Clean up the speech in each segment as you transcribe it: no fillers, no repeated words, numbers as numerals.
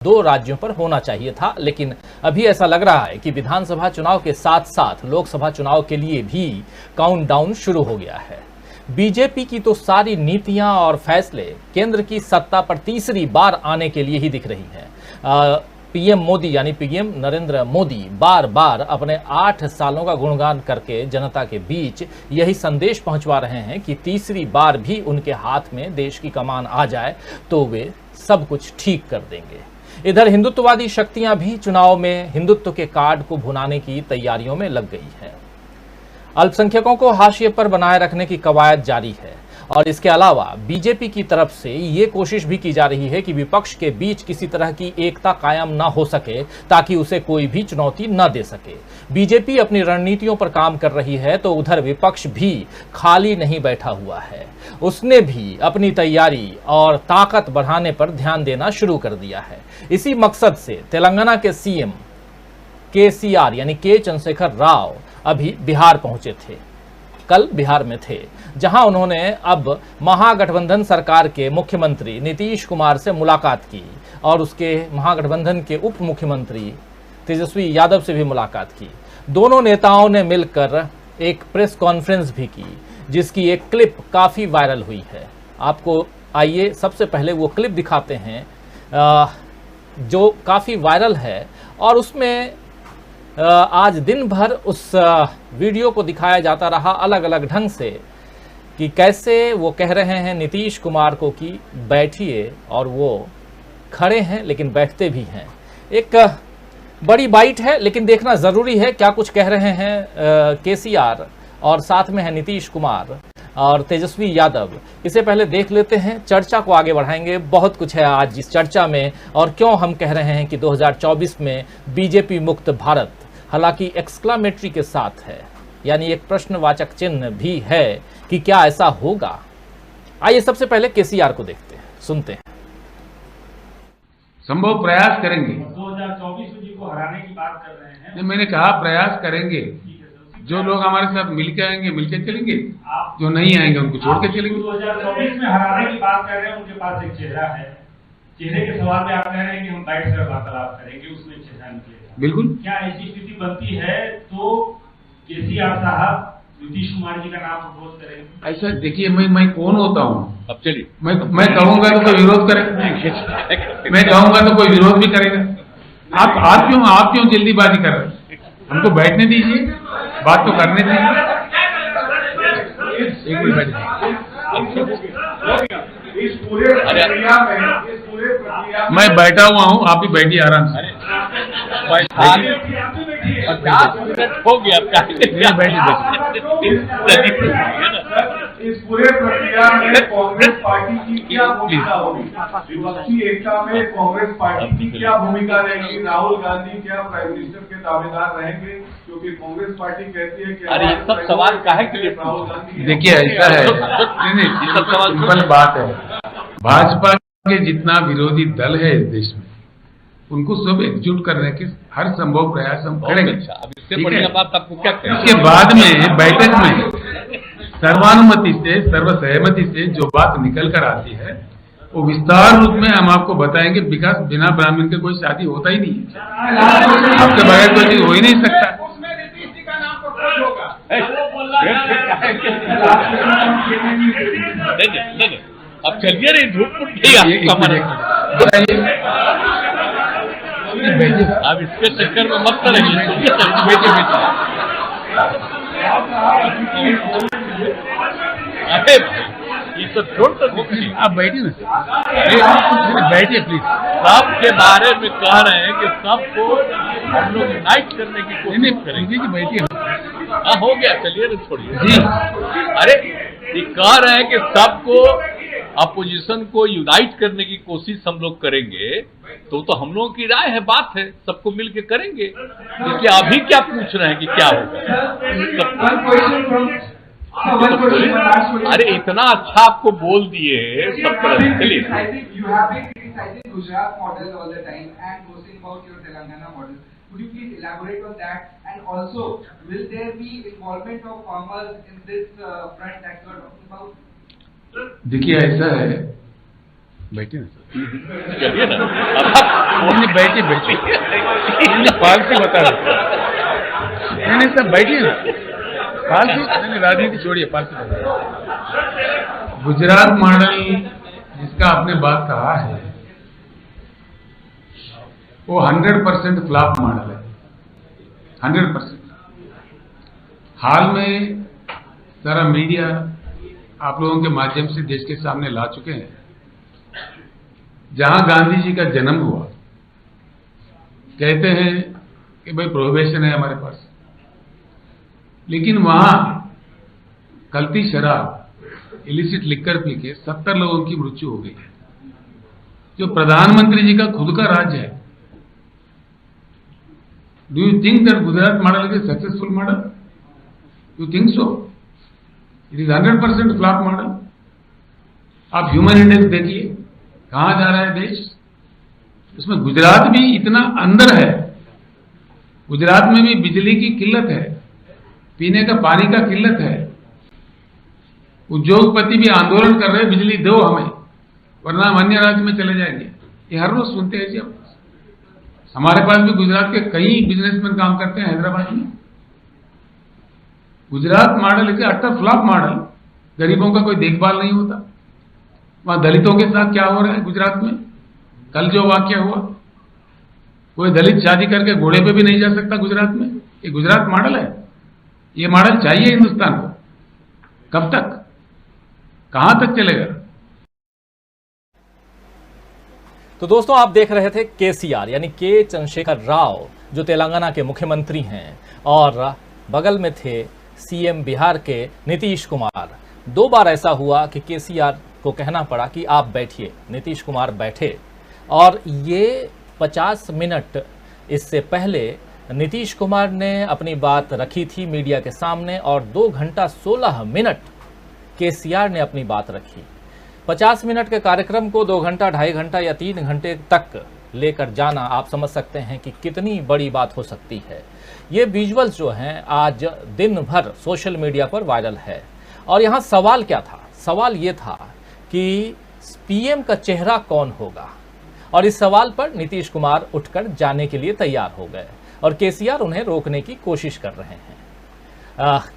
2 राज्यों पर होना चाहिए था, लेकिन अभी ऐसा लग रहा है कि विधानसभा चुनाव के साथ साथ लोकसभा चुनाव के लिए भी काउंटडाउन शुरू हो गया है। बीजेपी की तो सारी नीतियां और फैसले केंद्र की सत्ता पर तीसरी बार आने के लिए ही दिख रही हैं। पीएम मोदी यानी पीएम नरेंद्र मोदी बार बार अपने 8 सालों का गुणगान करके जनता के बीच यही संदेश पहुंचवा रहे हैं कि तीसरी बार भी उनके हाथ में देश की कमान आ जाए तो वे सब कुछ ठीक कर देंगे। इधर हिंदुत्ववादी शक्तियां भी चुनाव में हिंदुत्व के कार्ड को भुनाने की तैयारियों में लग गई हैं। अल्पसंख्यकों को हाशिए पर बनाए रखने की कवायद जारी है और इसके अलावा बीजेपी की तरफ से ये कोशिश भी की जा रही है कि विपक्ष के बीच किसी तरह की एकता कायम न हो सके ताकि उसे कोई भी चुनौती न दे सके। बीजेपी अपनी रणनीतियों पर काम कर रही है तो उधर विपक्ष भी खाली नहीं बैठा हुआ है। उसने भी अपनी तैयारी और ताकत बढ़ाने पर ध्यान देना शुरू कर दिया है। इसी मकसद से तेलंगाना के सीएम केसीआर यानी के चंद्रशेखर राव अभी बिहार पहुंचे थे। कल बिहार में थे, जहां उन्होंने अब महागठबंधन सरकार के मुख्यमंत्री नीतीश कुमार से मुलाकात की और उसके महागठबंधन के उप मुख्यमंत्री तेजस्वी यादव से भी मुलाकात की। दोनों नेताओं ने मिलकर एक प्रेस कॉन्फ्रेंस भी की, जिसकी एक क्लिप काफी वायरल हुई है। आपको आइए सबसे पहले वो क्लिप दिखाते हैं जो काफी वायरल है और उसमें आज दिन भर उस वीडियो को दिखाया जाता रहा अलग अलग ढंग से कि कैसे वो कह रहे हैं नीतीश कुमार को कि बैठिए, और वो खड़े हैं लेकिन बैठते भी हैं। एक बड़ी बाइट है, लेकिन देखना ज़रूरी है क्या कुछ कह रहे हैं केसीआर और साथ में है नीतीश कुमार और तेजस्वी यादव। इससे पहले देख लेते हैं, चर्चा को आगे बढ़ाएंगे। बहुत कुछ है आज इस चर्चा में और क्यों हम कह रहे हैं कि 2024 में बीजेपी मुक्त भारत, हालांकि एक्सक्लामेटरी के साथ है, यानी एक प्रश्नवाचक चिन्ह भी है कि क्या ऐसा होगा। आइए सबसे पहले केसीआर को देखते हैं, सुनते हैं। संभव प्रयास करेंगे। 2024 में जिनको हराने की बात कर रहे हैं, नहीं, मैंने कहा प्रयास करेंगे। जो लोग हमारे साथ मिलके आएंगे मिलके चलेंगे, जो नहीं आएंगे उनको छोड़ के चलेंगे। 2024 में हराने की बात कर रहे हैं, उनके पास एक चेहरा है। चेहरे के सवाल पे आप कह रहे हैं कि हम बैठकर वार्तालाप करेंगे, उसमें चेहरा निकलेगा। बिल्कुल। क्या ऐसी स्थिति बनती है तो केसीआर साहब नीतीश कुमार जी का नाम प्रपोज करेंगे? ऐसा देखिए, मैं कौन होता हूँ? अब चलिए, मैं कहूंगा तो कोई विरोध करेगा, मैं कहूंगा तो कोई विरोध भी करेगा। आप क्यों जल्दीबाजी कर रहे हैं? हमको बैठने दीजिए, बात तो करने दीजिए। एक मिनट मैं बैठा हुआ हूँ, आप भी बैठिए आराम से। 50 मिनट हो गया। इस पूरे प्रक्रिया में कांग्रेस पार्टी की क्या भूमिका होगी? विपक्षी एकता में कांग्रेस पार्टी की क्या भूमिका रहेगी? राहुल गांधी क्या प्राइम मिनिस्टर के दावेदार रहेंगे? क्योंकि कांग्रेस पार्टी कहती है कि अरे ये सब सवाल काहे के लिए? राहुल गांधी। देखिए ऐसा है, नहीं, सिंपल बात है। भाजपा के जितना विरोधी दल है इस देश में, उनको सब एकजुट करने के हर संभव प्रयास हम करेंगे। अब इससे बढ़िया बात आपको क्या करें? इसके बाद में बैठक में सर्वानुमति से, सर्वसहमति से जो बात निकल कर आती है वो विस्तार रूप में हम आपको बताएंगे। विकास बिना ब्राह्मण के कोई शादी होता ही नहीं है, आपके बगैर कोई चीज हो ही नहीं सकता। अब चलिए रे, धूप अब इसके चक्कर में मत करेंगे। अरे ये तो छोड़ तो आप बैठिए ना, बैठिए प्लीज। सबके बारे में कह रहे हैं कि सबको हम लोग यूनाइट करने की कोशिश करेंगे। कि बैठिए। हाँ हो गया, चलिए ना, छोड़िए जी। अरे ये कह रहे हैं कि सबको, अपोजिशन को यूनाइट करने की कोशिश हम लोग करेंगे, तो हम लोगों की राय है, बात है, सबको मिलके करेंगे। इसलिए अभी क्या पूछ रहे हैं कि क्या होगा? अरे इतना अच्छा आपको बोल दिए सब तरह से। चलिए, Gujarat model all the time and boasting about your Telangana model. Could you please elaborate on that? And also, will there be involvement of farmers in this front that you are talking about? देखिए ऐसा है, बैठिए ना sir. चलिए ना नहीं बैठिए नहीं पालसी बता रहे नहीं सर बैठिए ना पालसी नहीं राजनीति छोड़िए पालसी बता। गुजरात मॉडल जिसका आपने बात कहा है वो 100% फ्लॉप मॉडल है, 100%। हाल में सारा मीडिया आप लोगों के माध्यम से देश के सामने ला चुके हैं, जहां गांधी जी का जन्म हुआ, कहते हैं कि भाई प्रोहिबिशन है हमारे पास, लेकिन वहां कल्ती शराब इलिसिट लिकर पी के 70 लोगों की मृत्यु हो गई है, जो प्रधानमंत्री जी का खुद का राज्य है। Do you think that Gujarat model is a successful model? You think so? It is 100% flop model. आप ह्यूमन इंडेक्स देखिए, कहां जा रहा है देश। उसमें गुजरात भी इतना अंदर है, गुजरात में भी बिजली की किल्लत है, पीने का पानी का किल्लत है। उद्योगपति भी आंदोलन कर रहे हैं, बिजली दो हमें वरना हम अन्य राज्य में चले जाएंगे। ये हर रोज सुनते हैं जी। अब हमारे पास भी गुजरात के कई बिजनेसमैन काम करते हैं हैदराबाद में। गुजरात मॉडल इसे अट्टर फ्लॉप मॉडल। गरीबों का कोई देखभाल नहीं होता। वहां दलितों के साथ क्या हो रहा है गुजरात में, कल जो वाकया हुआ, कोई दलित शादी करके घोड़े पे भी नहीं जा सकता गुजरात में। ये गुजरात मॉडल है? ये मॉडल चाहिए हिंदुस्तान को? कब तक, कहां तक चलेगा? तो दोस्तों, आप देख रहे थे केसीआर यानी के चंद्रशेखर राव, जो तेलंगाना के मुख्यमंत्री हैं, और बगल में थे सीएम बिहार के नीतीश कुमार। 2 बार ऐसा हुआ कि केसीआर को कहना पड़ा कि आप बैठिए, नीतीश कुमार बैठे। और ये 50 मिनट इससे पहले नीतीश कुमार ने अपनी बात रखी थी मीडिया के सामने, और 2 घंटा 16 मिनट केसीआर ने अपनी बात रखी। 50 मिनट के कार्यक्रम को 2 घंटा, 2.5 घंटा या 3 घंटे तक लेकर जाना, आप समझ सकते हैं कि कितनी बड़ी बात हो सकती है। ये विजुअल्स जो हैं आज दिन भर सोशल मीडिया पर वायरल है। और यहाँ सवाल क्या था? सवाल ये था कि पीएम का चेहरा कौन होगा, और इस सवाल पर नीतीश कुमार उठकर जाने के लिए तैयार हो गए, और केसीआर उन्हें रोकने की कोशिश कर रहे हैं।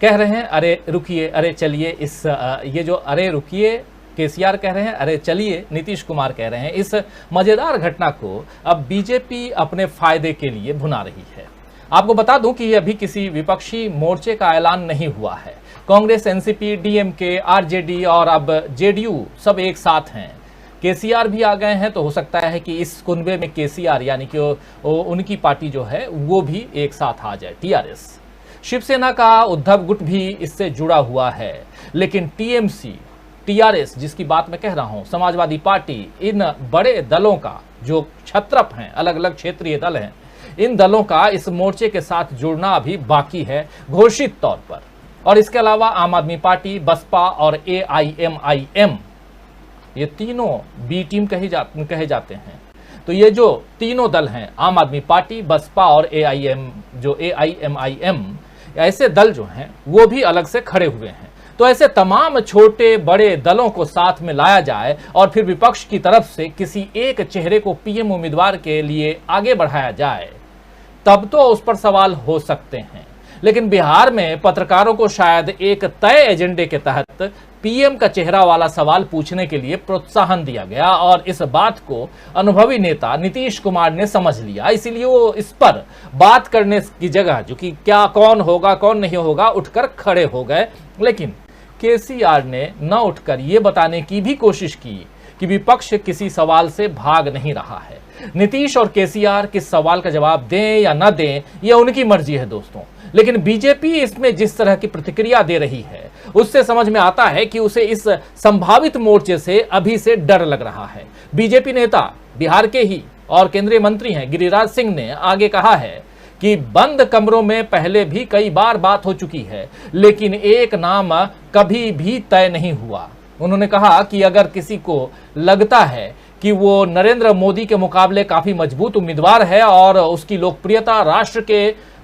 कह रहे हैं अरे रुकिए, अरे चलिए। ये जो अरे रुकिए केसीआर कह रहे हैं, अरे चलिए नीतीश कुमार कह रहे हैं। इस मजेदार घटना को अब बीजेपी अपने फायदे के लिए भुना रही है। आपको बता दूं कि यह अभी किसी विपक्षी मोर्चे का ऐलान नहीं हुआ है। कांग्रेस, एनसीपी, डीएमके, आरजेडी और अब जेडीयू सब एक साथ हैं। केसीआर भी आ गए हैं, तो हो सकता है कि इस कुनबे में केसीआर यानी कि उनकी पार्टी जो है वो भी एक साथ आ जाए। टीआरएस, शिवसेना का उद्धव गुट भी इससे जुड़ा हुआ है, लेकिन टीएमसी, टीआरएस जिसकी बात मैं कह रहा हूं, समाजवादी पार्टी, इन बड़े दलों का जो छत्रप हैं, अलग अलग क्षेत्रीय दल हैं, इन दलों का इस मोर्चे के साथ जुड़ना अभी बाकी है घोषित तौर पर। और इसके अलावा आम आदमी पार्टी, बसपा और एआईएमआईएम, ये तीनों बी टीम कहे जाते हैं। तो ये जो तीनों दल हैं, आम आदमी पार्टी, बसपा और एआईएमआईएम, ऐसे दल जो हैं वो भी अलग से खड़े हुए हैं। तो ऐसे तमाम छोटे बड़े दलों को साथ में लाया जाए और फिर विपक्ष की तरफ से किसी एक चेहरे को पीएम उम्मीदवार के लिए आगे बढ़ाया जाए, तब तो उस पर सवाल हो सकते हैं। लेकिन बिहार में पत्रकारों को शायद एक तय एजेंडे के तहत पीएम का चेहरा वाला सवाल पूछने के लिए प्रोत्साहन दिया गया, और इस बात को अनुभवी नेता नीतीश कुमार ने समझ लिया। इसीलिए वो इस पर बात करने की जगह, जो कि क्या कौन होगा कौन नहीं होगा, उठकर खड़े हो गए। लेकिन केसीआर ने न उठकर ये बताने की भी कोशिश की कि विपक्ष किसी सवाल से भाग नहीं रहा है। नीतीश और केसीआर किस सवाल का जवाब दें या न दें, यह उनकी मर्जी है दोस्तों। लेकिन बीजेपी इसमें जिस तरह की प्रतिक्रिया दे रही है, उससे समझ में आता है कि उसे इस संभावित मोर्चे से अभी से डर लग रहा है। बीजेपी नेता, बिहार के ही और केंद्रीय मंत्री हैं गिरिराज सिंह, ने आगे कहा है कि बंद कमरों में पहले भी कई बार बात हो चुकी है, लेकिन एक नाम कभी भी तय नहीं हुआ। उन्होंने कहा कि अगर किसी को लगता है कि वो नरेंद्र मोदी के मुकाबले काफी मजबूत उम्मीदवार है और उसकी लोकप्रियता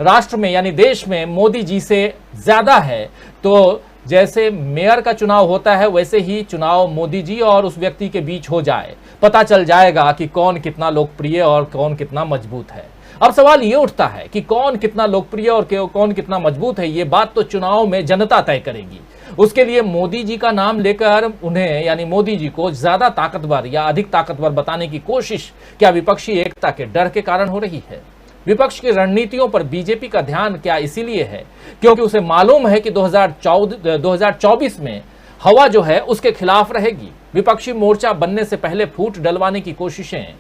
राष्ट्र में यानी देश में मोदी जी से ज्यादा है, तो जैसे मेयर का चुनाव होता है वैसे ही चुनाव मोदी जी और उस व्यक्ति के बीच हो जाए, पता चल जाएगा कि कौन कितना लोकप्रिय और कौन कितना मजबूत है। अब सवाल ये उठता है कि कौन कितना लोकप्रिय और कौन कितना मजबूत है, ये बात तो चुनाव में जनता तय करेगी। उसके लिए मोदी जी का नाम लेकर उन्हें यानी मोदी जी को ज्यादा ताकतवर या अधिक ताकतवर बताने की कोशिश क्या विपक्षी एकता के डर के कारण हो रही है? विपक्ष की रणनीतियों पर बीजेपी का ध्यान क्या इसीलिए है क्योंकि उसे मालूम है कि 2024 में हवा जो है उसके खिलाफ रहेगी? विपक्षी मोर्चा बनने से पहले फूट डलवाने की कोशिशें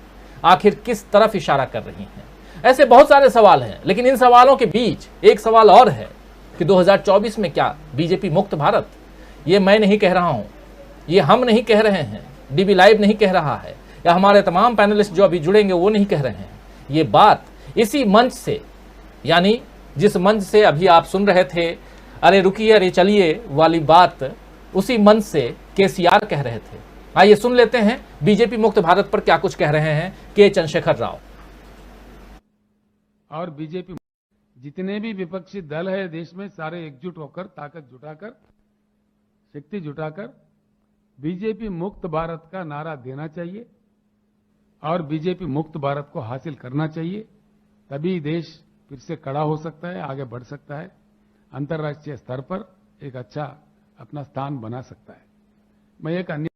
आखिर किस तरफ इशारा कर रही हैं? ऐसे बहुत सारे सवाल हैं, लेकिन इन सवालों के बीच एक सवाल और है कि 2024 में क्या बीजेपी मुक्त भारत? ये मैं नहीं कह रहा हूं, ये हम नहीं कह रहे हैं, डीबी लाइव नहीं कह रहा है, या हमारे तमाम पैनलिस्ट जो अभी जुड़ेंगे वो नहीं कह रहे हैं। ये बात इसी मंच से, यानी जिस मंच से अभी आप सुन रहे थे अरे रुकिए अरे चलिए वाली बात, उसी मंच से केसीआर कह रहे थे। आइए सुन लेते हैं बीजेपी मुक्त भारत पर क्या कुछ कह रहे हैं के चंद्रशेखर राव। और बीजेपी जितने भी विपक्षी दल है देश में सारे एकजुट होकर, ताकत जुटाकर, शक्ति जुटाकर बीजेपी मुक्त भारत का नारा देना चाहिए और बीजेपी मुक्त भारत को हासिल करना चाहिए। तभी देश फिर से खड़ा हो सकता है, आगे बढ़ सकता है, अंतर्राष्ट्रीय स्तर पर एक अच्छा अपना स्थान बना सकता है। मैं एक अन्य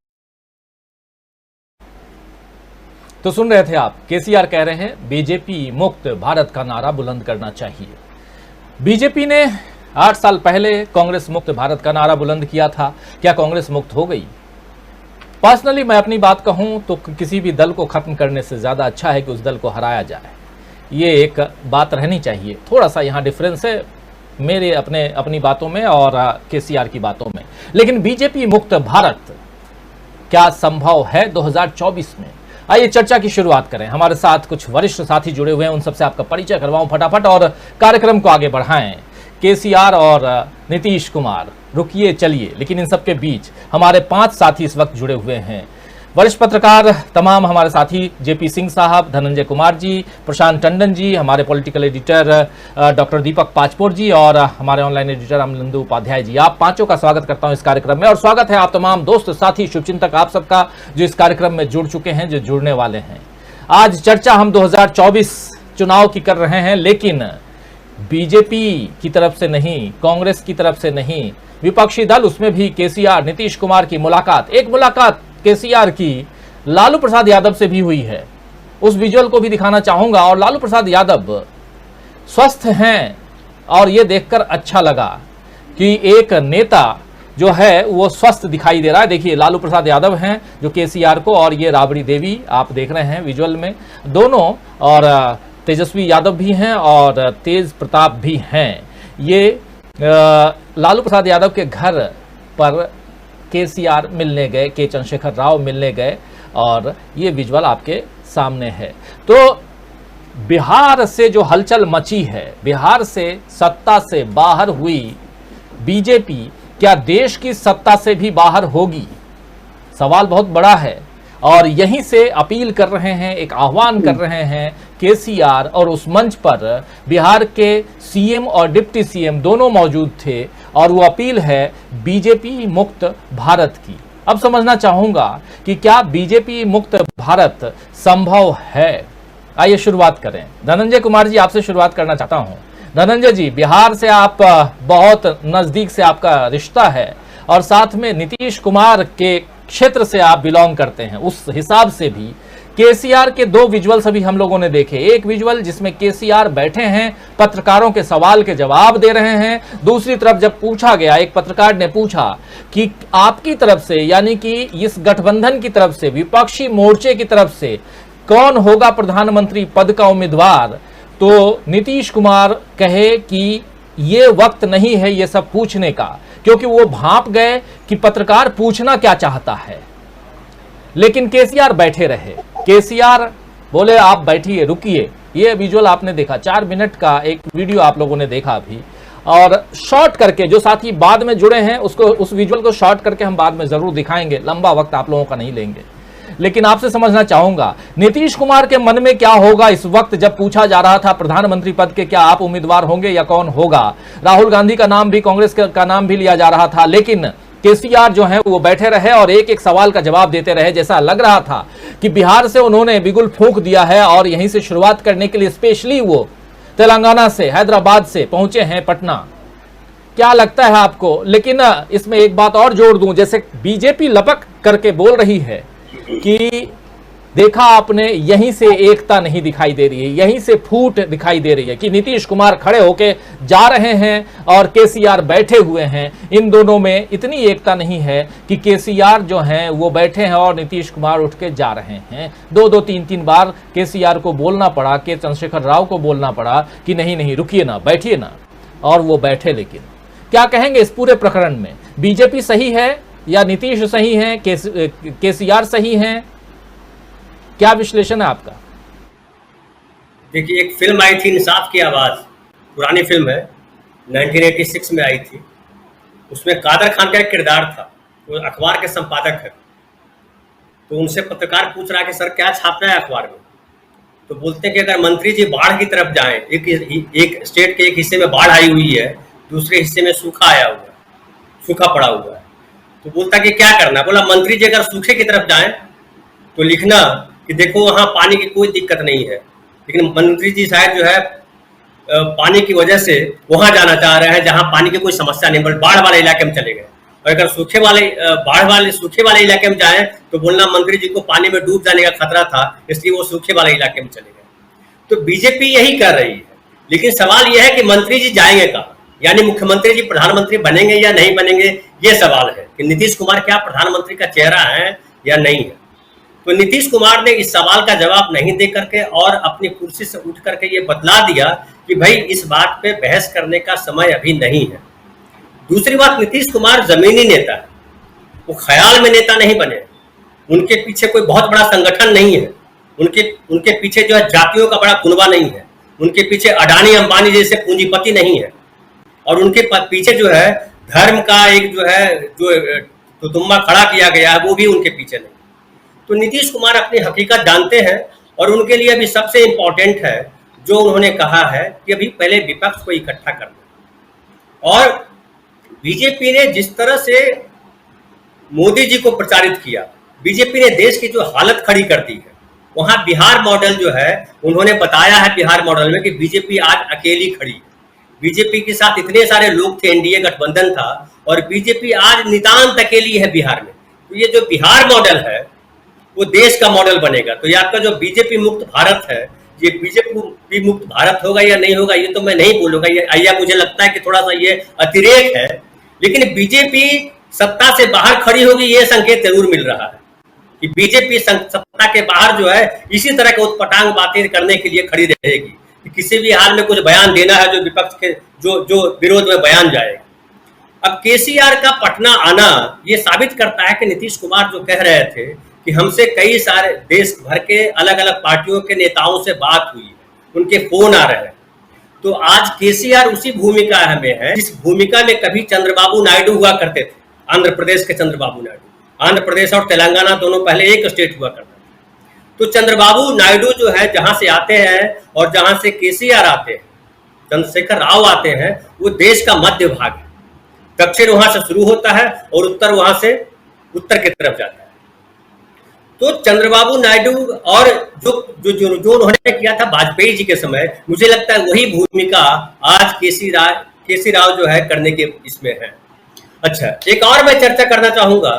तो सुन रहे थे आप, केसीआर कह रहे हैं बीजेपी मुक्त भारत का नारा बुलंद करना चाहिए। बीजेपी ने 8 साल पहले कांग्रेस मुक्त भारत का नारा बुलंद किया था। क्या कांग्रेस मुक्त हो गई? पर्सनली मैं अपनी बात कहूं तो किसी भी दल को खत्म करने से ज्यादा अच्छा है कि उस दल को हराया जाए। ये एक बात रहनी चाहिए। थोड़ा सा यहां डिफरेंस है मेरे अपनी बातों में और केसीआर की बातों में। लेकिन बीजेपी मुक्त भारत क्या संभव है 2024 में? आइए चर्चा की शुरुआत करें। हमारे साथ कुछ वरिष्ठ साथी जुड़े हुए हैं, उन सबसे आपका परिचय करवाऊं फटाफट और कार्यक्रम को आगे बढ़ाएं। केसीआर और नीतीश कुमार, रुकिए चलिए, लेकिन इन सबके बीच हमारे 5 साथी इस वक्त जुड़े हुए हैं। वरिष्ठ पत्रकार तमाम हमारे साथी जेपी सिंह साहब, धनंजय कुमार जी, प्रशांत टंडन जी, हमारे पॉलिटिकल एडिटर डॉक्टर दीपक पाचपोर जी और हमारे ऑनलाइन एडिटर अमलिंदु उपाध्याय जी। आप पांचों का स्वागत करता हूं इस कार्यक्रम में और स्वागत है आप तमाम दोस्त, साथी, शुभचिंतक आप सबका जो इस कार्यक्रम में जुड़ चुके हैं, जो जुड़ने वाले हैं। आज चर्चा हम 2024 चुनाव की कर रहे हैं, लेकिन बीजेपी की तरफ से नहीं, कांग्रेस की तरफ से नहीं, विपक्षी दल, उसमें भी केसीआर नीतीश कुमार की मुलाकात, एक मुलाकात केसीआर की लालू प्रसाद यादव से भी हुई है। उस विजुअल को भी दिखाना चाहूंगा। और लालू प्रसाद यादव स्वस्थ हैं और ये देखकर अच्छा लगा कि एक नेता जो है वो स्वस्थ दिखाई दे रहा है। देखिए लालू प्रसाद यादव हैं जो केसीआर को, और ये राबड़ी देवी आप देख रहे हैं विजुअल में दोनों, और तेजस्वी यादव भी हैं और तेज प्रताप भी हैं। ये लालू प्रसाद यादव के घर पर केसीआर मिलने गए, के चंद्रशेखर राव मिलने गए और ये विजुअल आपके सामने है। तो बिहार से जो हलचल मची है, बिहार से सत्ता से बाहर हुई बीजेपी क्या देश की सत्ता से भी बाहर होगी? सवाल बहुत बड़ा है और यहीं से अपील कर रहे हैं, एक आह्वान कर रहे हैं केसीआर, और उस मंच पर बिहार के सीएम और डिप्टी सीएम दोनों मौजूद थे और वो अपील है बीजेपी मुक्त भारत की। अब समझना चाहूंगा कि क्या बीजेपी मुक्त भारत संभव है? आइए शुरुआत करें। धनंजय कुमार जी, आपसे शुरुआत करना चाहता हूं। धनंजय जी, बिहार से आप बहुत नजदीक से आपका रिश्ता है और साथ में नीतीश कुमार के क्षेत्र से आप बिलोंग करते हैं, उस हिसाब से भी केसीआर के 2 विजुअल्स अभी हम लोगों ने देखे। एक विजुअल जिसमें केसीआर बैठे हैं, पत्रकारों के सवाल के जवाब दे रहे हैं। दूसरी तरफ जब पूछा गया, एक पत्रकार ने पूछा कि आपकी तरफ से, यानी कि इस गठबंधन की तरफ से, विपक्षी मोर्चे की तरफ से कौन होगा प्रधानमंत्री पद का उम्मीदवार, तो नीतीश कुमार कहे कि ये वक्त नहीं है ये सब पूछने का, क्योंकि वो भांप गए कि पत्रकार पूछना क्या चाहता है। लेकिन केसीआर बैठे रहे। केसीआर बोले आप बैठिए, रुकिए। ये विजुअल आपने देखा, 4 मिनट का एक वीडियो आप लोगों ने देखा अभी, और शॉर्ट करके जो साथी बाद में जुड़े हैं उसको, उस विजुअल को शॉर्ट करके हम बाद में जरूर दिखाएंगे, लंबा वक्त आप लोगों का नहीं लेंगे। लेकिन आपसे समझना चाहूंगा नीतीश कुमार के मन में क्या होगा इस वक्त, जब पूछा जा रहा था प्रधानमंत्री पद के क्या आप उम्मीदवार होंगे या कौन होगा। राहुल गांधी का नाम भी, कांग्रेस का नाम भी लिया जा रहा था, लेकिन केसीआर जो है वो बैठे रहे और एक एक सवाल का जवाब देते रहे। जैसा लग रहा था कि बिहार से उन्होंने बिगुल फूंक दिया है और यहीं से शुरुआत करने के लिए स्पेशली वो तेलंगाना से, हैदराबाद से पहुंचे हैं पटना। क्या लगता है आपको? लेकिन इसमें एक बात और जोड़ दूं, जैसे बीजेपी लपक करके बोल रही है कि देखा आपने, यहीं से एकता नहीं दिखाई दे रही है, यहीं से फूट दिखाई दे रही है कि नीतीश कुमार खड़े होके जा रहे हैं और केसीआर बैठे हुए हैं। इन दोनों में इतनी एकता नहीं है कि केसीआर जो हैं वो बैठे हैं और नीतीश कुमार उठ के जा रहे हैं। दो तीन बार केसीआर को बोलना पड़ा, के चंद्रशेखर राव को बोलना पड़ा कि नहीं नहीं रुकिए ना, बैठिए ना, और वो बैठे। लेकिन क्या कहेंगे इस पूरे प्रकरण में? बीजेपी सही है या नीतीश सही है, केसीआर सही है? क्या विश्लेषण है आपका? देखिए, एक फिल्म आई थी इंसाफ की आवाज़, पुरानी फिल्म है, 1986 में आई थी। उसमें कादर खान का एक किरदार था, वो अखबार के संपादक है। तो उनसे पत्रकार पूछ रहा है कि सर क्या छापना है अखबार में? तो बोलते हैं कि अगर मंत्री जी बाढ़ की तरफ जाएं, एक स्टेट के एक हिस्से में बाढ़ आई हुई है, दूसरे हिस्से में सूखा आया हुआ है, सूखा पड़ा हुआ है, तो बोलता कि क्या करना? बोला मंत्री जी अगर सूखे की तरफ जाएं तो लिखना कि देखो वहाँ पानी की कोई दिक्कत नहीं है, लेकिन मंत्री जी शायद जो है पानी की वजह से वहाँ जाना चाह रहे हैं जहाँ पानी की कोई समस्या नहीं, बट बाढ़ वाले इलाके में चले गए। और अगर सूखे वाले इलाके में जाएं तो बोलना मंत्री जी को पानी में डूब जाने का खतरा था, इसलिए वो सूखे वाले इलाके में चले गए। तो बीजेपी यही कर रही है, लेकिन सवाल यह है कि मंत्री जी जाएंगे कहाँ? यानी मुख्यमंत्री जी प्रधानमंत्री बनेंगे या नहीं बनेंगे, ये सवाल है कि नीतीश कुमार क्या प्रधानमंत्री का चेहरा है या नहीं है। तो नीतीश कुमार ने इस सवाल का जवाब नहीं दे करके और अपनी कुर्सी से उठ करके ये बतला दिया कि भाई इस बात पे बहस करने का समय अभी नहीं है। दूसरी बात, नीतीश कुमार जमीनी नेता है, वो ख्याल में नेता नहीं बने। उनके पीछे कोई बहुत बड़ा संगठन नहीं है, उनके पीछे जो है जातियों का बड़ा कुनबा नहीं है, उनके पीछे अडानी अंबानी जैसे पूंजीपति नहीं है, और उनके पीछे जो है धर्म का एक जो है जो तुम्मा खड़ा किया गया है वो भी उनके पीछे नहीं। तो नीतीश कुमार अपनी हकीकत जानते हैं और उनके लिए अभी सबसे इम्पोर्टेंट है जो उन्होंने कहा है कि अभी पहले विपक्ष को इकट्ठा करना। और बीजेपी ने जिस तरह से मोदी जी को प्रचारित किया, बीजेपी ने देश की जो हालत खड़ी कर दी है, वहां बिहार मॉडल जो है उन्होंने बताया है बिहार मॉडल में कि बीजेपी आज अकेली खड़ी है। बीजेपी के साथ इतने सारे लोग थे, एनडीए गठबंधन था, और बीजेपी आज नितांत अकेली है बिहार में। तो ये जो बिहार मॉडल है वो देश का मॉडल बनेगा। तो ये आपका जो बीजेपी मुक्त भारत है, ये बीजेपी मुक्त भारत होगा या नहीं होगा ये तो मैं नहीं बोलूंगा, ये मुझे लगता है कि थोड़ा सा ये अतिरेक है। लेकिन बीजेपी सत्ता से बाहर खड़ी होगी ये संकेत जरूर मिल रहा है कि बीजेपी सत्ता के बाहर जो है इसी तरह के उत्पटांग बातें करने के लिए खड़ी रहेगी कि किसी भी हाल में कुछ बयान देना है जो विपक्ष के जो विरोध में बयान जाएगा। अब केसीआर का पटना आना ये साबित करता है कि नीतीश कुमार जो कह रहे थे कि हमसे कई सारे देश भर के अलग अलग पार्टियों के नेताओं से बात हुई है, उनके फोन आ रहे हैं, तो आज केसीआर उसी भूमिका में है जिस भूमिका में कभी चंद्रबाबू नायडू हुआ करते थे। आंध्र प्रदेश के चंद्रबाबू नायडू, आंध्र प्रदेश और तेलंगाना दोनों पहले एक स्टेट हुआ करते थे। तो चंद्रबाबू नायडू जो है जहां से आते हैं और जहां से केसीआर आते हैं, चंद्रशेखर राव आते हैं, वो देश का मध्य भाग है। दक्षिण वहां से शुरू होता है और उत्तर वहां से उत्तर की तरफ जाता है। तो चंद्रबाबू नायडू और जो उन्होंने किया था वाजपेयी जी के समय, मुझे लगता है वही भूमिका आज केसी राव जो है करने के इसमें है। अच्छा, एक और मैं चर्चा करना चाहूंगा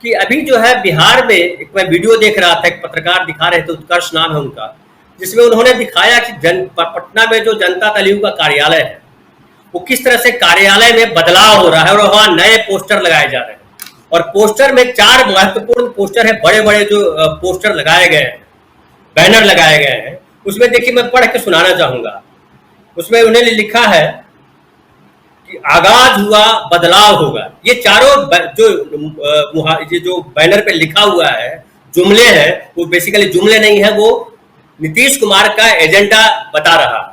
कि अभी जो है बिहार में एक मैं वीडियो देख रहा था, एक पत्रकार दिखा रहे थे, उत्कर्ष नाम है उनका, जिसमें उन्होंने दिखाया कि पटना में जो जनता दल का कार्यालय है वो किस तरह से कार्यालय में बदलाव हो रहा है और वहां नए पोस्टर लगाए जा रहे हैं। और पोस्टर में 4 महत्वपूर्ण पोस्टर है, बड़े बड़े जो पोस्टर लगाए गए हैं, बैनर लगाए गए हैं। उसमें देखिए मैं पढ़ के सुनाना चाहूंगा। उसमें उन्होंने लिखा है कि आगाज हुआ बदलाव होगा। ये चारों जो बैनर पे लिखा हुआ है जुमले हैं, वो बेसिकली जुमले नहीं है, वो नीतीश कुमार का एजेंडा बता रहा।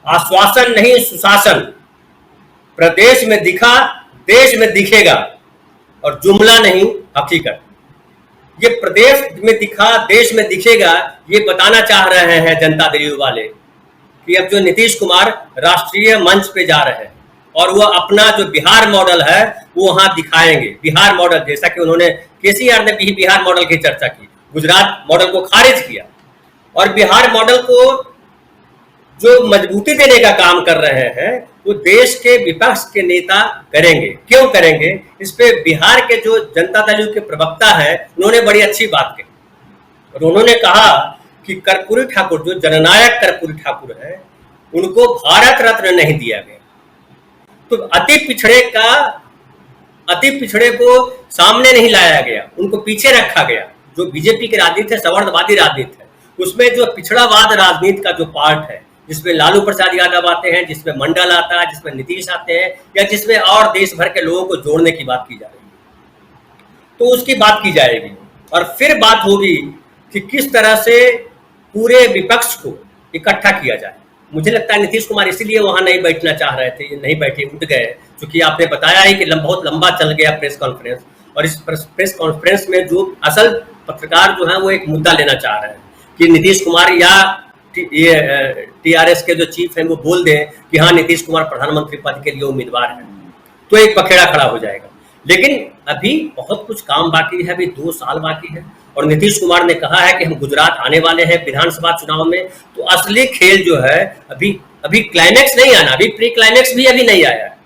आश्वासन नहीं सुशासन, प्रदेश में दिखा देश में दिखेगा, और जुमला नहीं हकीकत। ये प्रदेश में दिखा, देश में दिखेगा, ये बताना चाह रहे हैं जनता दल वाले कि अब जो नीतीश कुमार राष्ट्रीय मंच पे जा रहे हैं और वो अपना जो बिहार मॉडल है वो वहां दिखाएंगे। बिहार मॉडल, जैसा कि उन्होंने केसीआर ने भी बिहार मॉडल की चर्चा की, गुजरात मॉडल को खारिज किया और बिहार मॉडल को जो मजबूती देने का काम कर रहे हैं वो देश के विपक्ष के नेता करेंगे। क्यों करेंगे? इस पे बिहार के जो जनता दल के प्रवक्ता है उन्होंने बड़ी अच्छी बात कही और उन्होंने कहा कि कर्पूरी ठाकुर, जो जननायक कर्पूरी ठाकुर है, उनको भारत रत्न नहीं दिया गया। तो अति पिछड़े को सामने नहीं लाया गया, उनको पीछे रखा गया। जो बीजेपी की राजनीति है, सवर्णवादी राजनीति है, उसमें जो पिछड़ावाद राजनीति का जो पार्ट है, जिसमें लालू प्रसाद यादव आते हैं, जिसमें मंडल आता है, जिसमें नीतीश आते हैं, या जिसमें और देश भर के लोगों को जोड़ने की बात की जा रही है, तो उसकी बात की जाएगी। और फिर बात होगी कि किस तरह से पूरे विपक्ष को इकट्ठा किया जाए। मुझे लगता है नीतीश कुमार इसीलिए वहां नहीं बैठना चाह रहे थे, नहीं बैठे, उठ गए, क्योंकि आपने बताया ही कि बहुत लंबा चल गया प्रेस कॉन्फ्रेंस, और इस प्रेस कॉन्फ्रेंस में जो असल पत्रकार जो है वो एक मुद्दा लेना चाह रहे हैं कि नीतीश कुमार या ये टीआरएस के जो चीफ हैं वो बोल दें कि हाँ नीतीश कुमार प्रधानमंत्री पद के लिए उम्मीदवार है, तो एक पखेड़ा खड़ा हो जाएगा। लेकिन अभी बहुत कुछ काम बाकी है, अभी 2 साल बाकी है और नीतीश कुमार ने कहा है कि हम गुजरात आने वाले हैं विधानसभा चुनाव में। तो असली खेल जो है अभी क्लाइमेक्स नहीं आना, अभी प्री क्लाइमेक्स भी अभी नहीं आया है।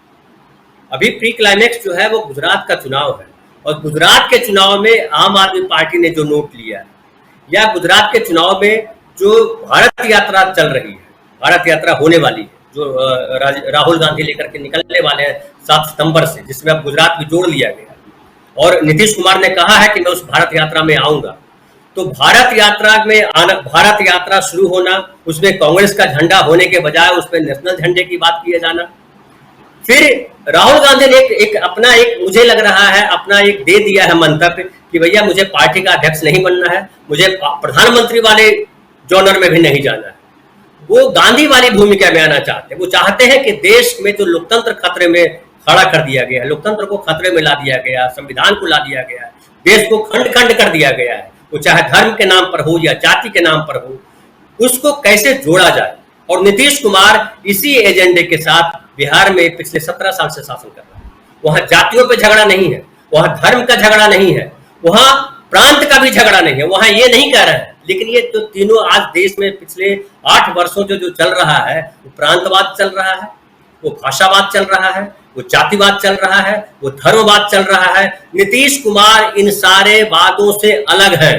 अभी प्री क्लाइमेक्स जो है वो गुजरात का चुनाव है और गुजरात के चुनाव में आम आदमी पार्टी ने जो नोट लिया है, या गुजरात के चुनाव में जो भारत यात्रा चल रही है, भारत यात्रा होने वाली है, जो राहुल गांधी लेकर के निकलने वाले हैं 7 सितंबर से, जिसमें अब गुजरात भी जोड़ लिया गया और नीतीश कुमार ने कहा है कि मैं उस भारत यात्रा में आऊंगा। तो भारत यात्रा में आना, भारत यात्रा शुरू होना, उसमें कांग्रेस का झंडा होने के बजाय उसमें नेशनल झंडे की बात किया जाना। फिर राहुल गांधी ने एक अपना मुझे लग रहा है अपना एक दे दिया है मंतव्य कि भैया मुझे पार्टी का अध्यक्ष नहीं बनना है, मुझे प्रधानमंत्री वाले जॉनर में भी नहीं जाना है। वो गांधी वाली भूमिका में आना चाहते हैं। वो चाहते हैं कि देश में जो लोकतंत्र खतरे में खड़ा कर दिया गया है, लोकतंत्र को खतरे में ला दिया गया, संविधान को ला दिया गया है, देश को खंड खंड कर दिया गया है, वो चाहे धर्म के नाम पर हो या जाति के नाम पर हो, उसको कैसे जोड़ा जाए। और नीतीश कुमार इसी एजेंडे के साथ बिहार में पिछले 17 साल से शासन कर रहा है। वहां जातियों पे झगड़ा नहीं है, वहां धर्म का झगड़ा नहीं है, वहां प्रांत का भी झगड़ा नहीं है, वहां ये नहीं कह रहे हैं। लेकिन ये जो तीनों आज देश में पिछले 8 वर्षों जो चल रहा है, वो प्रांतवाद चल रहा है, वो भाषावाद चल रहा है, वो जातिवाद चल रहा है, वो धर्मवाद चल रहा है। नीतीश कुमार इन सारे वादों से अलग है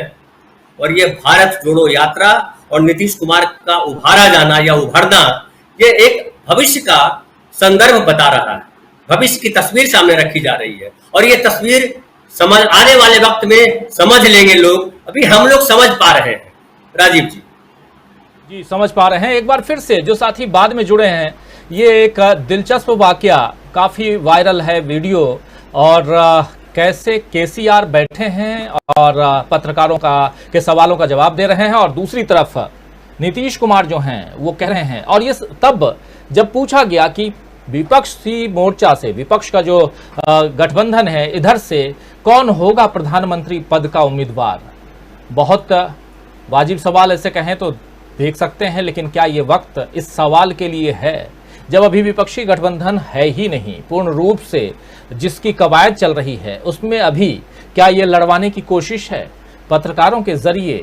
और ये भारत जोड़ो यात्रा और नीतीश कुमार का उभारा जाना या उभरना, ये एक भविष्य का संदर्भ बता रहा है, भविष्य की तस्वीर सामने रखी जा रही है। और ये तस्वीर समझ आने वाले वक्त में समझ लेंगे लोग, अभी हम लोग समझ पा रहे हैं। राजीव जी समझ पा रहे हैं। एक बार फिर से जो साथी बाद में जुड़े हैं, ये एक दिलचस्प वाकया काफी वायरल है वीडियो, और कैसे केसीआर बैठे हैं और पत्रकारों के सवालों का जवाब दे रहे हैं, और दूसरी तरफ नीतीश कुमार जो हैं वो कह रहे हैं। और ये तब जब पूछा गया कि विपक्षी मोर्चा से, विपक्ष का जो गठबंधन है, इधर से कौन होगा प्रधानमंत्री पद का उम्मीदवार, बहुत वाजिब सवाल ऐसे कहें तो देख सकते हैं। लेकिन क्या ये वक्त इस सवाल के लिए है जब अभी विपक्षी गठबंधन है ही नहीं पूर्ण रूप से, जिसकी कवायद चल रही है उसमें अभी क्या ये लड़वाने की कोशिश है? पत्रकारों के जरिए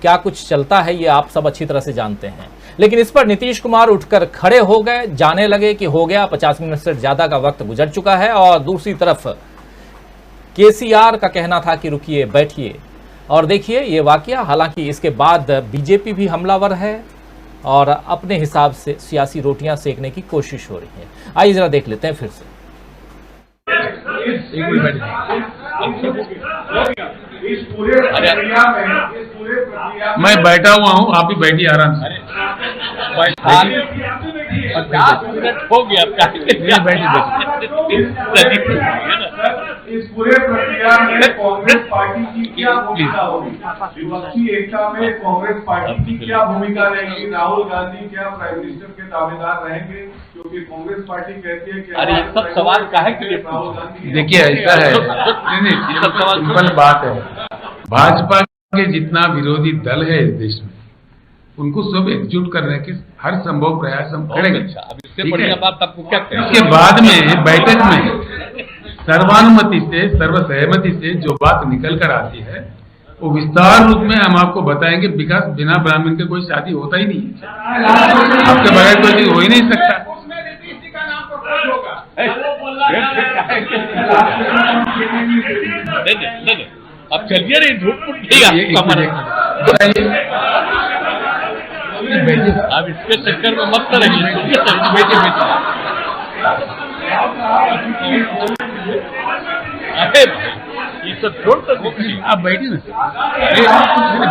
क्या कुछ चलता है ये आप सब अच्छी तरह से जानते हैं। लेकिन इस पर नीतीश कुमार उठकर खड़े हो गए, जाने लगे कि हो गया, 50 मिनट से ज्यादा का वक्त गुजर चुका है। और दूसरी तरफ केसीआर का कहना था कि रुकिए, बैठिए। और देखिए ये वाकया, हालांकि इसके बाद बीजेपी भी हमलावर है और अपने हिसाब से सियासी रोटियां सेकने की कोशिश हो रही है। आइए जरा देख लेते हैं फिर से। इस पूरे प्रक्रिया मैं बैठा हुआ हूँ, आप भी बैठिए आराम से। 50 मिनट हो गया। इस पूरे प्रक्रिया में कांग्रेस पार्टी की क्या भूमिका होगी? विपक्षी एकता में कांग्रेस पार्टी की क्या भूमिका रहेगी? राहुल गांधी क्या प्राइम मिनिस्टर के दावेदार रहेंगे? क्योंकि कांग्रेस पार्टी कहती है कि अरे ये सब सवाल काहे के लिए? राहुल गांधी, देखिए ऐसा है, नहीं, ये सब सवाल सिंपल बात है। भाजपा के जितना विरोधी दल है इस देश में, उनको सब एकजुट करने के हर संभव प्रयास हम करेंगे। अच्छा, अब इससे ठीक बढ़िया है? बात आपको क्या कहें? इसके बाद में बैठक में सर्वानुमति से, सर्वसहमति से जो बात निकल कर आती है वो विस्तार रूप में हम आपको बताएंगे। विकास बिना ब्राह्मण के कोई शादी होता ही नहीं है, आपके बगैर कोई चीज हो ही नहीं सकता। नहीं, अब चलिए नहीं, धूप नहीं अब इसके चक्कर में मत रहिए। अरे ये सब छोड़ तो दीजिए, आप बैठिए ना,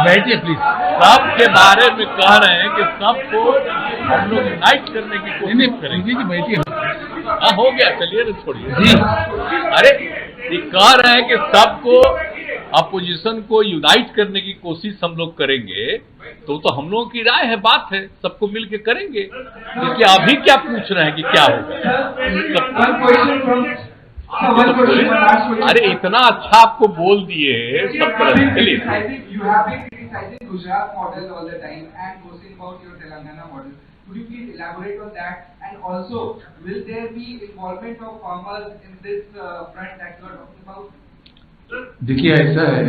बैठिए प्लीज। सबके बारे में कह रहे हैं कि सबको हम लोग यूनाइट करने की कोशिश करेंगे। जी बैठिए। हाँ, हो गया, चलिए ना, छोड़िए जी। अरे ये कह रहे हैं कि सबको, अपोजिशन को यूनाइट करने की कोशिश हम लोग करेंगे, तो हम लोगों की राय है, बात है, सबको मिल के करेंगे। इसलिए अभी क्या पूछ रहे हैं कि क्या होगा? अरे इतना अच्छा आपको बोल दिए सब तरह से। चलिए, You have been criticizing Gujarat model all the time and boasting about your Telangana model. Could you please elaborate on that? And also, will there be involvement of farmers in this front that you are talking about? देखिए ऐसा है,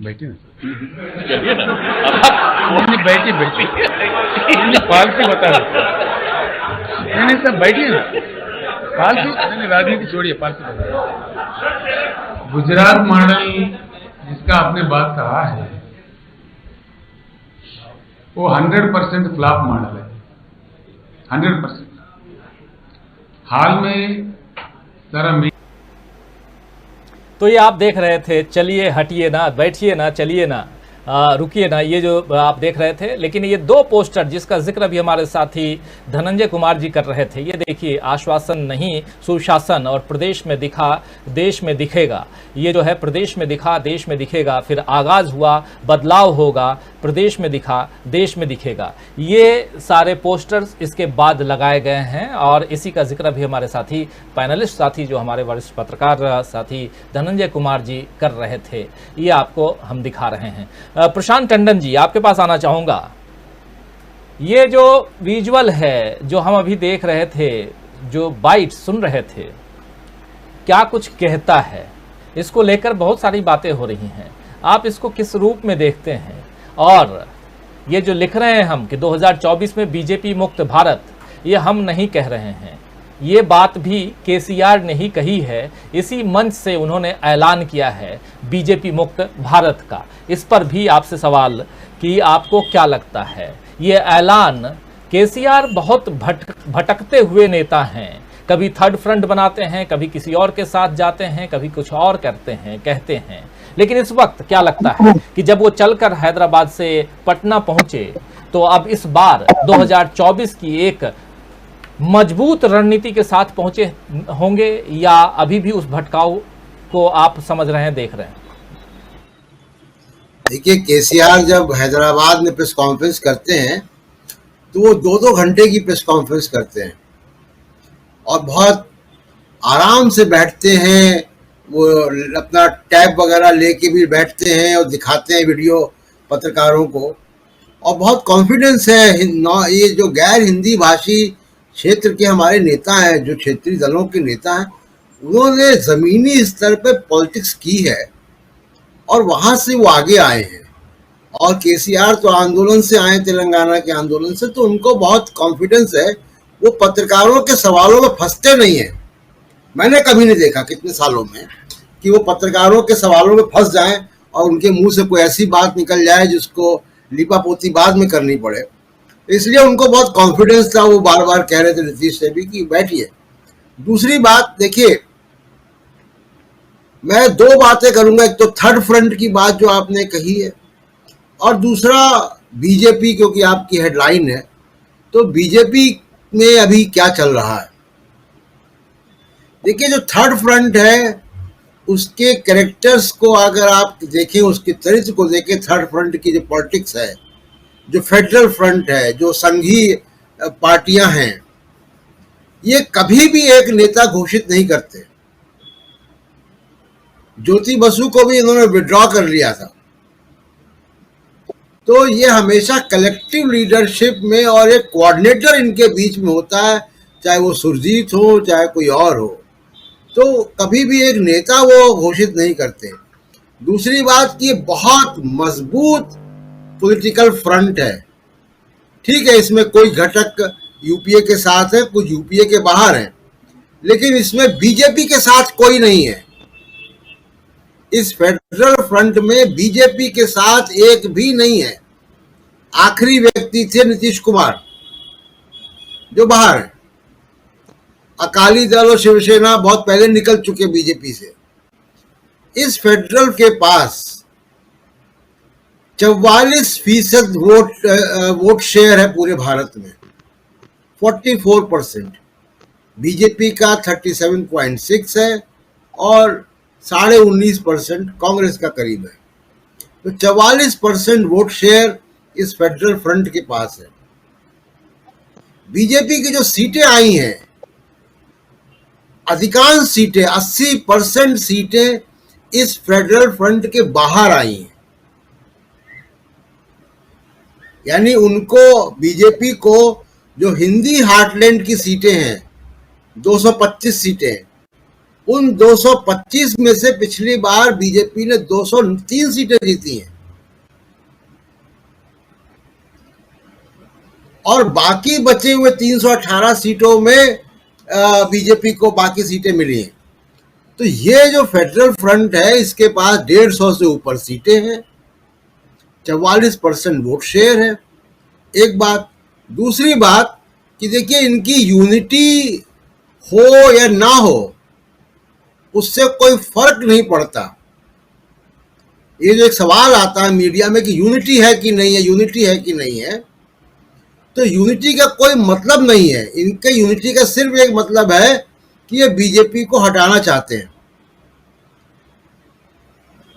बैठिए ना, चलिए ना, बैठिए फालतू बता रहे नहीं सब बैठिए ना, फालतू नहीं, राजनीति छोड़िए, फालतू। गुजरात मॉडल जिसका आपने बात कहा है वो 100% फ्लॉप मॉडल है, 100%। हाल में सारा तो ये आप देख रहे थे, चलिए हटिए ना, बैठिए ना, चलिए ना, रुकिए ना, ये जो आप देख रहे थे। लेकिन ये दो पोस्टर जिसका जिक्र भी हमारे साथी धनंजय कुमार जी कर रहे थे, ये देखिए, आश्वासन नहीं सुशासन, और प्रदेश में दिखा देश में दिखेगा। ये जो है प्रदेश में दिखा देश में दिखेगा, फिर आगाज हुआ बदलाव होगा, प्रदेश में दिखा देश में दिखेगा। ये सारे पोस्टर्स इसके बाद लगाए गए हैं और इसी का जिक्र भी हमारे साथी पैनलिस्ट साथी जो हमारे वरिष्ठ पत्रकार साथी धनंजय कुमार जी कर रहे थे, ये आपको हम दिखा रहे हैं। प्रशांत टंडन जी, आपके पास आना चाहूँगा। ये जो विजुअल है जो हम अभी देख रहे थे, जो बाइट सुन रहे थे, क्या कुछ कहता है? इसको लेकर बहुत सारी बातें हो रही हैं, आप इसको किस रूप में देखते हैं? और ये जो लिख रहे हैं हम कि 2024 में बीजेपी मुक्त भारत, ये हम नहीं कह रहे हैं, ये बात भी केसीआर ने ही कही है। इसी मंच से उन्होंने ऐलान किया है बीजेपी मुक्त भारत का। इस पर भी आपसे सवाल कि आपको क्या लगता है, ये ऐलान, केसीआर बहुत भटकते हुए नेता हैं, कभी थर्ड फ्रंट बनाते हैं, कभी किसी और के साथ जाते हैं, कभी कुछ और करते हैं, कहते हैं, लेकिन इस वक्त क्या लगता है कि जब वो चलकर हैदराबाद से पटना पहुंचे तो अब इस बार 2024 की एक मजबूत रणनीति के साथ पहुंचे होंगे, या अभी भी उस भटकाव को आप समझ रहे हैं, देख रहे हैं? देखिए, केसीआर जब हैदराबाद में प्रेस कॉन्फ्रेंस करते हैं तो वो 2-2 घंटे की प्रेस कॉन्फ्रेंस करते हैं और बहुत आराम से बैठते हैं, वो अपना टैब वगैरह लेके भी बैठते हैं और दिखाते हैं वीडियो पत्रकारों को, और बहुत कॉन्फिडेंस है। ये जो गैर हिंदी भाषी क्षेत्र के हमारे नेता हैं, जो क्षेत्रीय दलों के नेता हैं, उन्होंने ज़मीनी स्तर पर पॉलिटिक्स की है और वहाँ से वो आगे आए हैं। और केसीआर तो आंदोलन से आए, तेलंगाना के आंदोलन से, तो उनको बहुत कॉन्फिडेंस है, वो पत्रकारों के सवालों में फंसते नहीं हैं। मैंने कभी नहीं देखा कितने सालों में कि वो पत्रकारों के सवालों में फंस जाएं और उनके मुंह से कोई ऐसी बात निकल जाए जिसको लिपापोती बाद में करनी पड़े। इसलिए उनको बहुत कॉन्फिडेंस था, वो बार बार कह रहे थे नीतीश से भी कि बैठिए। दूसरी बात देखिए, मैं 2 बातें करूंगा, एक तो थर्ड फ्रंट की बात जो आपने कही है, और दूसरा बीजेपी, क्योंकि आपकी हेडलाइन है, तो बीजेपी में अभी क्या चल रहा है। देखिए, जो थर्ड फ्रंट है उसके कैरेक्टर्स को अगर आप देखें, उसके चरित्र को देखें, थर्ड फ्रंट की जो पॉलिटिक्स है, जो फेडरल फ्रंट है, जो संघीय पार्टियां हैं, ये कभी भी एक नेता घोषित नहीं करते। ज्योति बसु को भी इन्होंने विड्रॉ कर लिया था। तो ये हमेशा कलेक्टिव लीडरशिप में और एक कोऑर्डिनेटर इनके बीच में होता है, चाहे वो सुरजीत हो चाहे कोई और हो। तो कभी भी एक नेता वो घोषित नहीं करते। दूसरी बात कि ये बहुत मजबूत पॉलिटिकल फ्रंट है। ठीक है, इसमें कोई घटक यूपीए के साथ है, कुछ यूपीए के बाहर है, लेकिन इसमें बीजेपी के साथ कोई नहीं है। इस फेडरल फ्रंट में बीजेपी के साथ एक भी नहीं है। आखिरी व्यक्ति थे नीतीश कुमार जो बाहर है। अकाली दल और शिवसेना बहुत पहले निकल चुके बीजेपी से। इस फेडरल के पास 44% वोट शेयर है पूरे भारत में, 44%। बीजेपी का 37.6 है और 19.5% कांग्रेस का करीब है। तो 44% वोट शेयर इस फेडरल फ्रंट के पास है। बीजेपी की जो सीटें आई हैं, अधिकांश सीटें 80% सीटें इस फेडरल फ्रंट के बाहर आई हैं। यानी उनको, बीजेपी को जो हिंदी हार्टलैंड की सीटें हैं 225 सीटें, उन 225 में से पिछली बार बीजेपी ने 203 सीटें जीती हैं और बाकी बचे हुए 318 सीटों में बीजेपी को बाकी सीटें मिली हैं। तो ये जो फेडरल फ्रंट है इसके पास 150 से ऊपर सीटें हैं, 44% वोट शेयर है। एक बात। दूसरी बात कि देखिए, इनकी यूनिटी हो या ना हो उससे कोई फर्क नहीं पड़ता। ये जो एक सवाल आता है मीडिया में कि यूनिटी है कि नहीं है, यूनिटी है कि नहीं है, तो यूनिटी का कोई मतलब नहीं है। इनके यूनिटी का सिर्फ एक मतलब है कि ये बीजेपी को हटाना चाहते हैं।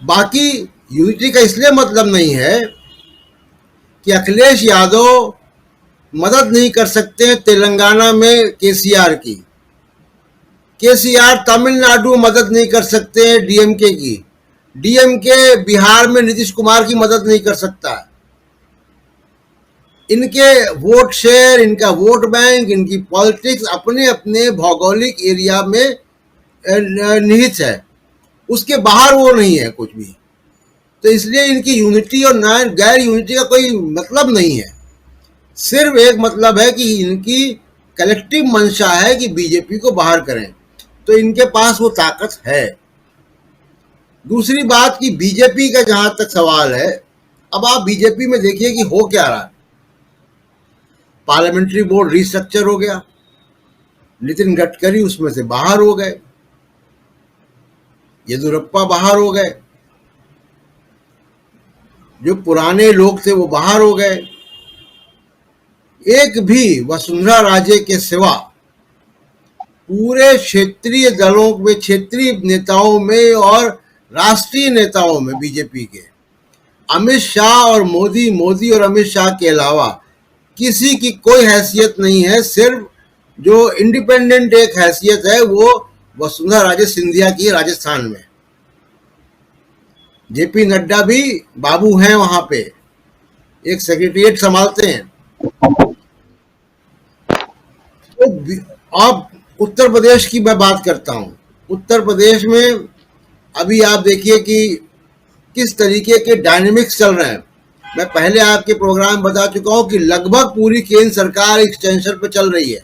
बाकी यूनिटी का इसलिए मतलब नहीं है कि अखिलेश यादव मदद नहीं कर सकते तेलंगाना में केसीआर की, केसीआर तमिलनाडु में मदद नहीं कर सकते हैं डीएमके की, डीएमके बिहार में नीतीश कुमार की मदद नहीं कर सकता। इनके वोट शेयर, इनका वोट बैंक, इनकी पॉलिटिक्स अपने अपने भौगोलिक एरिया में निहित है, उसके बाहर वो नहीं है कुछ भी। तो इसलिए इनकी यूनिटी और गैर यूनिटी का कोई मतलब नहीं है। सिर्फ एक मतलब है कि इनकी कलेक्टिव मंशा है कि बीजेपी को बाहर करें, तो इनके पास वो ताकत है। दूसरी बात कि बीजेपी का जहां तक सवाल है, अब आप बीजेपी में देखिए कि हो क्या रहा है। पार्लियामेंट्री बोर्ड रिस्ट्रक्चर हो गया, नितिन गडकरी उसमें से बाहर हो गए, येदियुरप्पा बाहर हो गए, जो पुराने लोग थे वो बाहर हो गए। एक भी वसुंधरा राजे के सिवा पूरे क्षेत्रीय दलों में, क्षेत्रीय नेताओं में और राष्ट्रीय नेताओं में बीजेपी के अमित शाह और मोदी, मोदी और अमित शाह के अलावा किसी की कोई हैसियत नहीं है। सिर्फ जो इंडिपेंडेंट एक हैसियत है वो वसुंधरा राजे सिंधिया की राजस्थान में। जेपी नड्डा भी बाबू हैं वहां पे, एक सेक्रेटरिएट संभालते हैं। तो अब उत्तर प्रदेश की मैं बात करता हूं। उत्तर प्रदेश में अभी आप देखिए कि किस तरीके के डायनेमिक्स चल रहे हैं। मैं पहले आपके प्रोग्राम में बता चुका हूं कि लगभग पूरी केंद्र सरकार एक्सटेंशन पे चल रही है।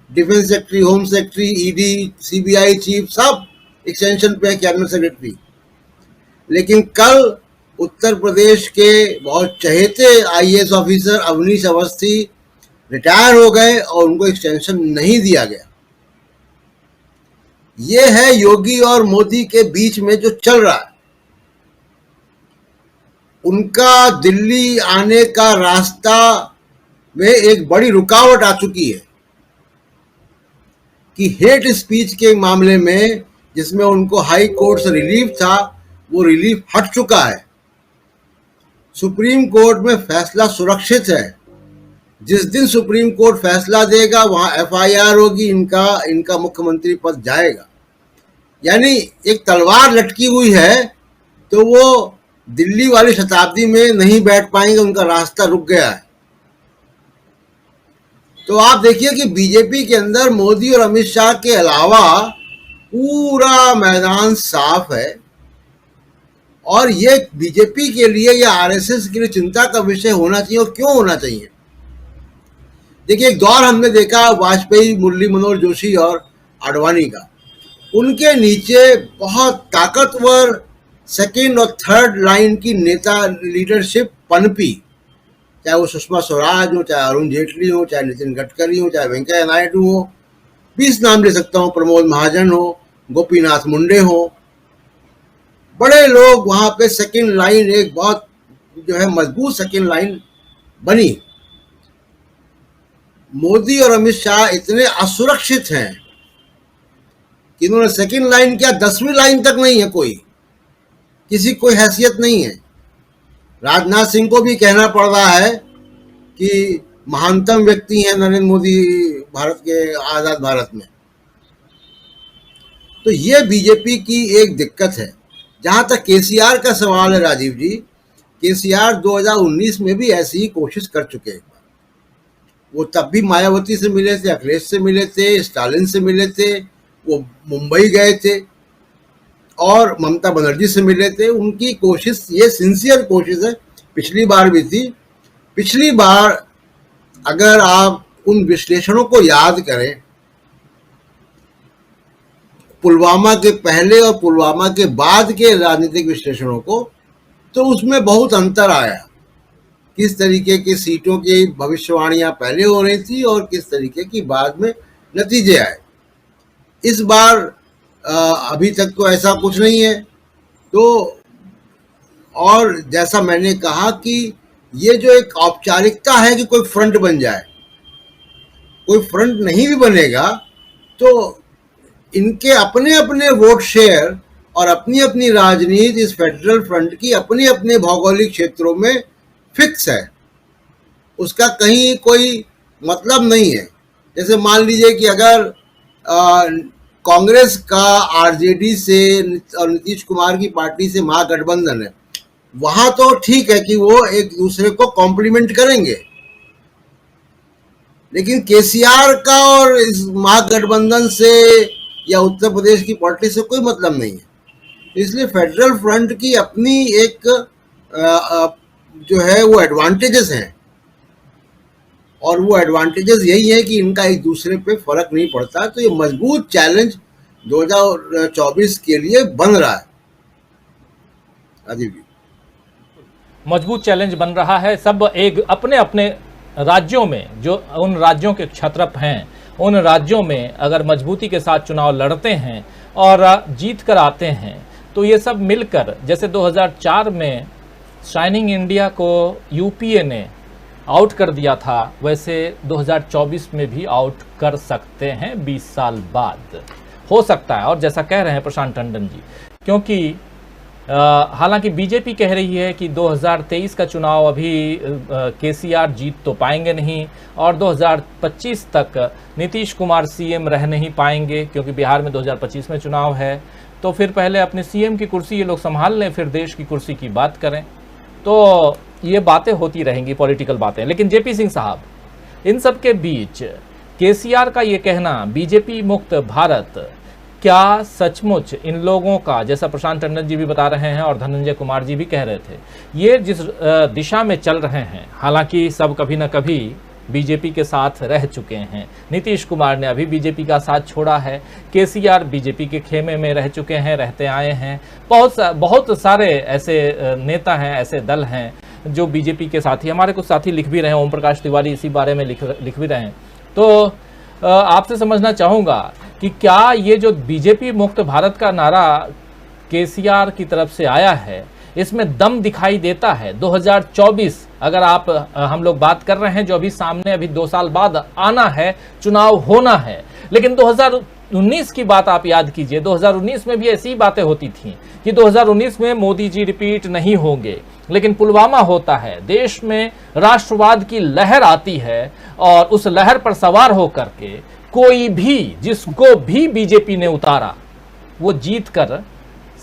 Defence secretary, home secretary, ED, CBI chief सब एक्सटेंशन पे है, कैबिनेट सेक्रेटरी। लेकिन कल उत्तर प्रदेश के बहुत चहेते IAS officer Awanish Awasthi retire हो गए और उनको एक्सटेंशन नहीं दिया गया। ये है योगी और मोदी के बीच में जो चल रहा है। उनका दिल्ली आने का रास्ता में एक बड़ी रुकावट आ चुकी है कि हेट स्पीच के मामले में, जिसमें उनको हाई कोर्ट से रिलीफ था, वो रिलीफ हट चुका है। सुप्रीम कोर्ट में फैसला सुरक्षित है। जिस दिन सुप्रीम कोर्ट फैसला देगा वहां एफआईआर होगी, इनका मुख्यमंत्री पद जाएगा। यानी एक तलवार लटकी हुई है, तो वो दिल्ली वाली शताब्दी में नहीं बैठ पाएंगे, उनका रास्ता रुक गया है। तो आप देखिए कि बीजेपी के अंदर मोदी और अमित शाह के अलावा पूरा मैदान साफ है, और ये बीजेपी के लिए या आरएसएस के लिए चिंता का विषय होना चाहिए। और क्यों होना चाहिए? देखिए, एक दौर हमने देखा वाजपेयी, मुरली मनोहर जोशी और आडवाणी का, उनके नीचे बहुत ताकतवर सेकेंड और थर्ड लाइन की नेता लीडरशिप पनपी, चाहे वो सुषमा स्वराज हो, चाहे अरुण जेटली हो, चाहे नितिन गडकरी हो, चाहे वेंकैया नायडू हो, 20 नाम ले सकता हूँ, प्रमोद महाजन हो, गोपीनाथ मुंडे हो, बड़े लोग वहां पे सेकेंड लाइन, एक बहुत जो है मजबूत सेकेंड लाइन बनी। मोदी और अमित शाह इतने असुरक्षित हैं कि इन्होंने सेकेंड लाइन क्या, 10वीं लाइन तक नहीं है, किसी कोई हैसियत नहीं है। राजनाथ सिंह को भी कहना पड़ रहा है कि महानतम व्यक्ति हैं नरेंद्र मोदी भारत के, आजाद भारत में। तो ये बीजेपी की एक दिक्कत है। जहां तक केसीआर का सवाल है राजीव जी, केसीआर 2019 में भी ऐसी ही कोशिश कर चुके हैं। वो तब भी मायावती से मिले थे, अखिलेश से मिले थे, स्टालिन से मिले थे, वो मुंबई गए थे और ममता बनर्जी से मिले थे। उनकी कोशिश, ये सिंसियर कोशिश है, पिछली बार भी थी। पिछली बार अगर आप उन विश्लेषणों को याद करें, पुलवामा के पहले और पुलवामा के बाद के राजनीतिक विश्लेषणों को, तो उसमें बहुत अंतर आया। किस तरीके की सीटों की भविष्यवाणियां पहले हो रही थी और किस तरीके की बाद में नतीजे आए। इस बार अभी तक तो ऐसा कुछ नहीं है। तो और जैसा मैंने कहा कि ये जो एक औपचारिकता है कि कोई फ्रंट बन जाए, कोई फ्रंट नहीं भी बनेगा तो इनके अपने अपने वोट शेयर और अपनी अपनी राजनीति इस फेडरल फ्रंट की अपने अपने भौगोलिक क्षेत्रों में फिक्स है, उसका कहीं कोई मतलब नहीं है। जैसे मान लीजिए कि अगर कांग्रेस का आरजेडी से और नीतीश कुमार की पार्टी से महागठबंधन है, वहां तो ठीक है कि वो एक दूसरे को कॉम्प्लीमेंट करेंगे, लेकिन केसीआर का और इस महागठबंधन से या उत्तर प्रदेश की पार्टी से कोई मतलब नहीं है। इसलिए फेडरल फ्रंट की अपनी एक जो है वो एडवांटेजेस हैं, और वो एडवांटेजेस यही है कि इनका एक दूसरे पे फर्क नहीं पड़ता। तो ये मजबूत चैलेंज 2024 के लिए बन रहा है। राजीव जी, मजबूत चैलेंज बन रहा है। सब एक अपने अपने राज्यों में, जो उन राज्यों के क्षत्रप हैं, उन राज्यों में अगर मजबूती के साथ चुनाव लड़ते हैं और जीत कर आते हैं, तो ये सब मिलकर, जैसे 2004 में शाइनिंग इंडिया को यूपीए ने आउट कर दिया था, वैसे 2024 में भी आउट कर सकते हैं 20 साल बाद, हो सकता है। और जैसा कह रहे हैं प्रशांत टंडन जी, क्योंकि हालांकि बीजेपी कह रही है कि 2023 का चुनाव अभी केसीआर जीत तो पाएंगे नहीं, और 2025 तक नीतीश कुमार सीएम रह नहीं पाएंगे, क्योंकि बिहार में 2025 में चुनाव है। तो फिर पहले अपने सीएम की कुर्सी ये लोग संभाल लें, फिर देश की कुर्सी की बात करें। तो ये बातें होती रहेंगी, पॉलिटिकल बातें। लेकिन जेपी सिंह साहब, इन सब के बीच केसीआर का ये कहना बीजेपी मुक्त भारत, क्या सचमुच इन लोगों का, जैसा प्रशांत टंडन जी भी बता रहे हैं और धनंजय कुमार जी भी कह रहे थे, ये जिस दिशा में चल रहे हैं, हालांकि सब कभी ना कभी बीजेपी के साथ रह चुके हैं। नीतीश कुमार ने अभी बीजेपी का साथ छोड़ा है, केसीआर बीजेपी के खेमे में रह चुके हैं, रहते आए हैं। बहुत सारे ऐसे नेता हैं, ऐसे दल हैं जो बीजेपी के साथी, हमारे कुछ साथी लिख भी रहे हैं, ओम प्रकाश तिवारी इसी बारे में लिख भी रहे हैं। तो आपसे समझना चाहूँगा कि क्या ये जो बीजेपी मुक्त भारत का नारा केसीआर की तरफ से आया है, इसमें दम दिखाई देता है? 2024 अगर आप हम लोग बात कर रहे हैं, जो अभी सामने, अभी 2 साल बाद आना है, चुनाव होना है, लेकिन 2019 की बात आप याद कीजिए। 2019 में भी ऐसी ही बातें होती थी कि 2019 में मोदी जी रिपीट नहीं होंगे, लेकिन पुलवामा होता है, देश में राष्ट्रवाद की लहर आती है, और उस लहर पर सवार होकर के कोई भी, जिसको भी बीजेपी ने उतारा, वो जीत कर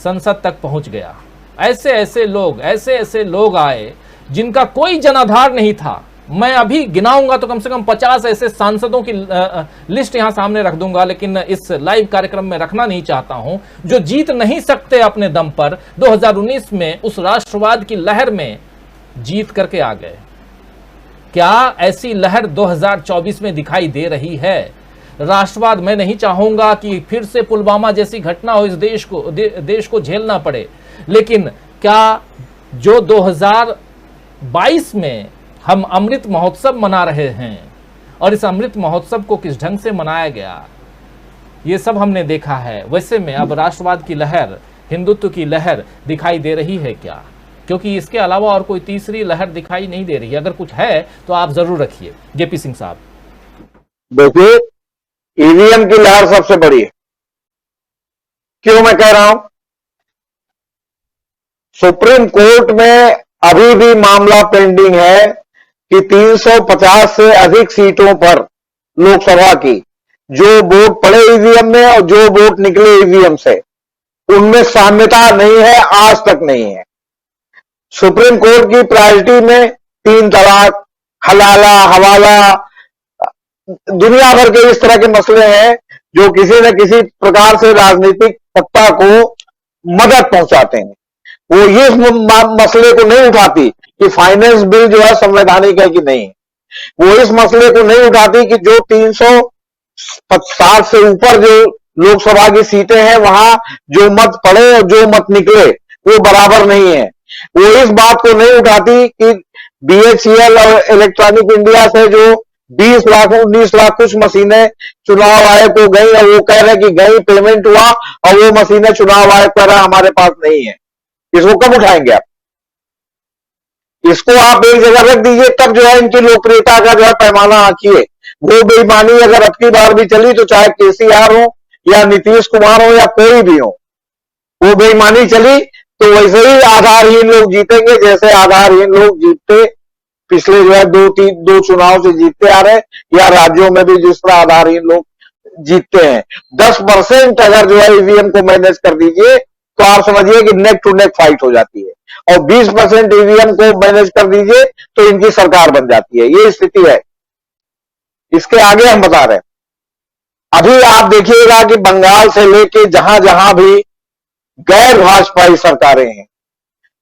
संसद तक पहुंच गया। ऐसे ऐसे लोग आए जिनका कोई जनाधार नहीं था। मैं अभी गिनाऊंगा तो कम से कम 50 ऐसे सांसदों की लिस्ट यहां सामने रख दूंगा, लेकिन इस लाइव कार्यक्रम में रखना नहीं चाहता हूं, जो जीत नहीं सकते अपने दम पर 2019 में उस राष्ट्रवाद की लहर में जीत करके आ गए। क्या ऐसी लहर 2024 में दिखाई दे रही है? राष्ट्रवाद, मैं नहीं चाहूंगा कि फिर से पुलवामा जैसी घटना हो, इस देश को झेलना पड़े, लेकिन क्या जो 2022 में हम अमृत महोत्सव मना रहे हैं और इस अमृत महोत्सव को किस ढंग से मनाया गया, ये सब हमने देखा है। वैसे में अब राष्ट्रवाद की लहर, हिंदुत्व की लहर दिखाई दे रही है क्या? क्योंकि इसके अलावा और कोई तीसरी लहर दिखाई नहीं दे रही है। अगर कुछ है तो आप जरूर रखिए। जेपी सिंह साहब। देखिए, ईवीएम की लहर सबसे बड़ी है। क्यों मैं कह रहा हूं? सुप्रीम कोर्ट में अभी भी मामला पेंडिंग है कि 350 से अधिक सीटों पर लोकसभा की जो वोट पड़े ईवीएम में और जो वोट निकले ईवीएम से, उनमें साम्यता नहीं है, आज तक नहीं है। सुप्रीम कोर्ट की प्रायोरिटी में 3 तलाक, हलाला, हवाला, दुनिया भर के इस तरह के मसले हैं जो किसी न किसी प्रकार से राजनीतिक सत्ता को मदद पहुंचाते हैं। वो ये मसले को नहीं उठाती कि फाइनेंस बिल जो है संवैधानिक है कि नहीं। वो इस मसले को नहीं उठाती कि जो 360 से ऊपर जो लोकसभा की सीटें हैं, वहां जो मत पड़े और जो मत निकले वो बराबर नहीं है। वो इस बात को नहीं उठाती कि बीएचईएल और इलेक्ट्रॉनिक इंडिया से जो 20 लाख 19 लाख कुछ मशीनें चुनाव आयोग को गई और वो कह रहे कि गई, पेमेंट हुआ और वो मशीनें चुनाव आयोग कह रहा है हमारे पास नहीं है। इसको कब उठाएंगे आप? इसको आप एक जगह रख दीजिए, तब जो है इनकी लोकप्रियता का जो है पैमाना आंकिए। वो बेईमानी अगर अब की बार भी चली तो चाहे केसीआर हो या नीतीश कुमार हो या कोई भी हो, वो बेईमानी चली तो वैसे ही आधारहीन लोग जीतेंगे, जैसे आधारहीन लोग जीतते पिछले जो है 2 चुनाव से जीतते आ रहे, या राज्यों में भी जिस तरह आधारहीन लोग जीतते हैं। 10% अगर जो है ईवीएम को मैनेज कर दीजिए तो आप समझिए कि नेक टू नेक फाइट हो जाती है, और 20% ईवीएम को मैनेज कर दीजिए तो इनकी सरकार बन जाती है। ये स्थिति है। इसके आगे हम बता रहे हैं, अभी आप देखिएगा कि बंगाल से लेके जहां जहां भी गैर भाजपाई सरकारें हैं,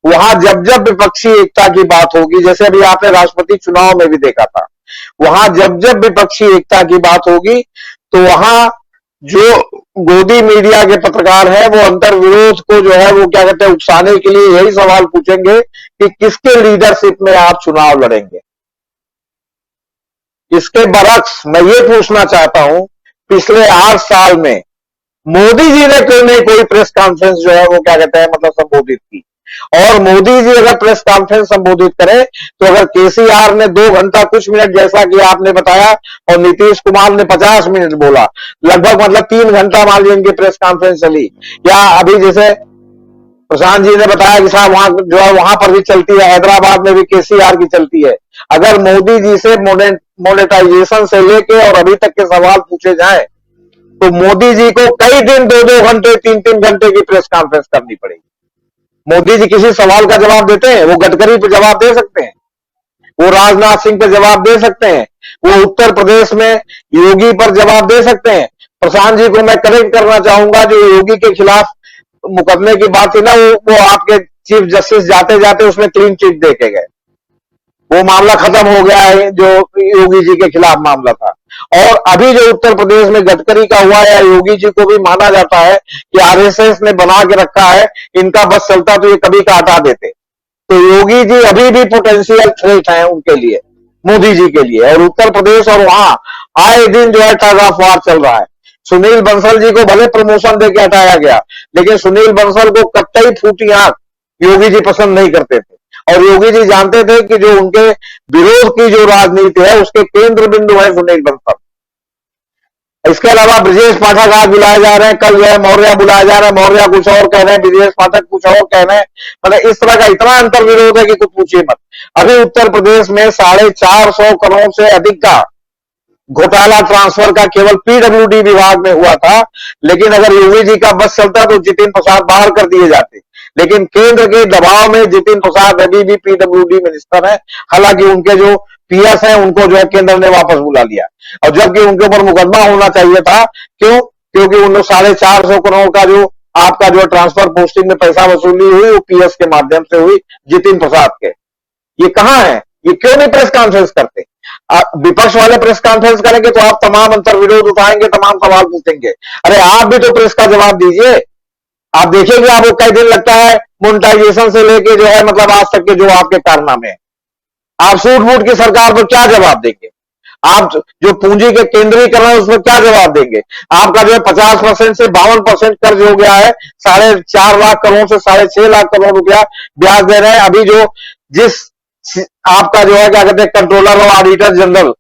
वहां जब जब विपक्षी एकता की बात होगी, जैसे अभी आपने राष्ट्रपति चुनाव में भी देखा था, वहां जब जब विपक्षी एकता की बात होगी तो वहां जो गोदी मीडिया के पत्रकार हैं वो अंतर्विरोध को जो है वो क्या कहते हैं उकसाने के लिए यही सवाल पूछेंगे कि किसके लीडरशिप में आप चुनाव लड़ेंगे। इसके बरक्स मैं ये पूछना चाहता हूं, पिछले 8 साल में मोदी जी ने क्यों नहीं कोई प्रेस कॉन्फ्रेंस जो है वो क्या कहते हैं मतलब संबोधित की? और मोदी जी अगर प्रेस कॉन्फ्रेंस संबोधित करें तो अगर केसीआर ने 2 घंटा कुछ मिनट जैसा कि आपने बताया और नीतीश कुमार ने 50 मिनट बोला, लगभग मतलब 3 घंटा मान लीजिए इनकी प्रेस कॉन्फ्रेंस चली, या अभी जैसे प्रशांत जी ने बताया कि साहब वहां जो है वहां पर भी चलती है, हैदराबाद में भी केसीआर की चलती है। अगर मोदी जी से मोनेटाइजेशन से लेके और अभी तक के सवाल पूछे जाए तो मोदी जी को कई दिन 2-2 घंटे 3-3 घंटे की प्रेस कॉन्फ्रेंस करनी पड़ेगी। मोदी जी किसी सवाल का जवाब देते हैं? वो गडकरी पे जवाब दे सकते हैं, वो राजनाथ सिंह पे जवाब दे सकते हैं, वो उत्तर प्रदेश में योगी पर जवाब दे सकते हैं। प्रशांत जी को मैं करेक्ट करना चाहूंगा, जो योगी के खिलाफ मुकदमे की बात थी ना, वो आपके चीफ जस्टिस जाते जाते उसमें क्लीन चिट दे के गए, वो मामला खत्म हो गया है जो योगी जी के खिलाफ मामला था। और अभी जो उत्तर प्रदेश में गडकरी का हुआ है, योगी जी को भी माना जाता है कि आरएसएस ने बना के रखा है, इनका बस चलता तो ये कभी का हटा देते। तो योगी जी अभी भी पोटेंशियल थ्रेट है उनके लिए, मोदी जी के लिए। और उत्तर प्रदेश और वहां आए दिन जो है टग ऑफ वार चल रहा है। सुनील बंसल जी को भले प्रमोशन देके हटाया गया, लेकिन सुनील बंसल को कतई फूटी आंख योगी जी पसंद नहीं करते थे, और योगी जी जानते थे कि जो उनके विरोध की जो राजनीति है उसके केंद्र बिंदु है सुनील बंसल। इसके अलावा ब्रजेश पाठक आज बुलाए जा रहे हैं, कल जो है मौर्य बुलाया जा रहा है, मौर्य कुछ और कह रहे हैं, ब्रजेश पाठक कुछ और कह रहे हैं। मतलब इस तरह का इतना अंतर विरोध है कि कुछ पूछिए मत। अभी उत्तर प्रदेश में 450 करोड़ से अधिक का घोटाला ट्रांसफर का केवल पीडब्ल्यूडी विभाग में हुआ था, लेकिन अगर यूवी जी का बस चलता तो जितिन प्रसाद बाहर कर दिए जाते। लेकिन केंद्र के दबाव में जितिन प्रसाद अभी भी पीडब्ल्यूडी मिनिस्टर है, हालांकि उनके जो पीएस हैं उनको जो है केंद्र ने वापस बुला लिया, और जबकि उनके ऊपर मुकदमा होना चाहिए था। क्यों? क्योंकि उन 450 करोड़ का जो आपका जो ट्रांसफर पोस्टिंग में पैसा वसूली हुई वो पीएस के माध्यम से हुई जितिन प्रसाद के। ये कहां है? ये क्यों नहीं प्रेस कॉन्फ्रेंस करते? विपक्ष वाले प्रेस कॉन्फ्रेंस करेंगे तो आप तमाम अंतर विरोध उठाएंगे, तमाम सवाल पूछेंगे। अरे आप भी तो प्रेस का जवाब दीजिए। आप देखिएगा आपको कई दिन लगता है मोनेटाइजेशन से लेके जो है मतलब आज तक के जो आपके कारनामे हैं, आप सूट बूट की सरकार पर क्या जवाब देंगे? आप जो पूंजी के केंद्रीकरण है उसमें क्या जवाब देंगे? आपका जो है 50% से 52% कर्ज हो गया है, 4.5 लाख करोड़ से 6.5 लाख करोड़ रुपया ब्याज दे रहे हैं। अभी जो जिस आपका जो है क्या कहते हैं कंट्रोलर और ऑडिटर जनरल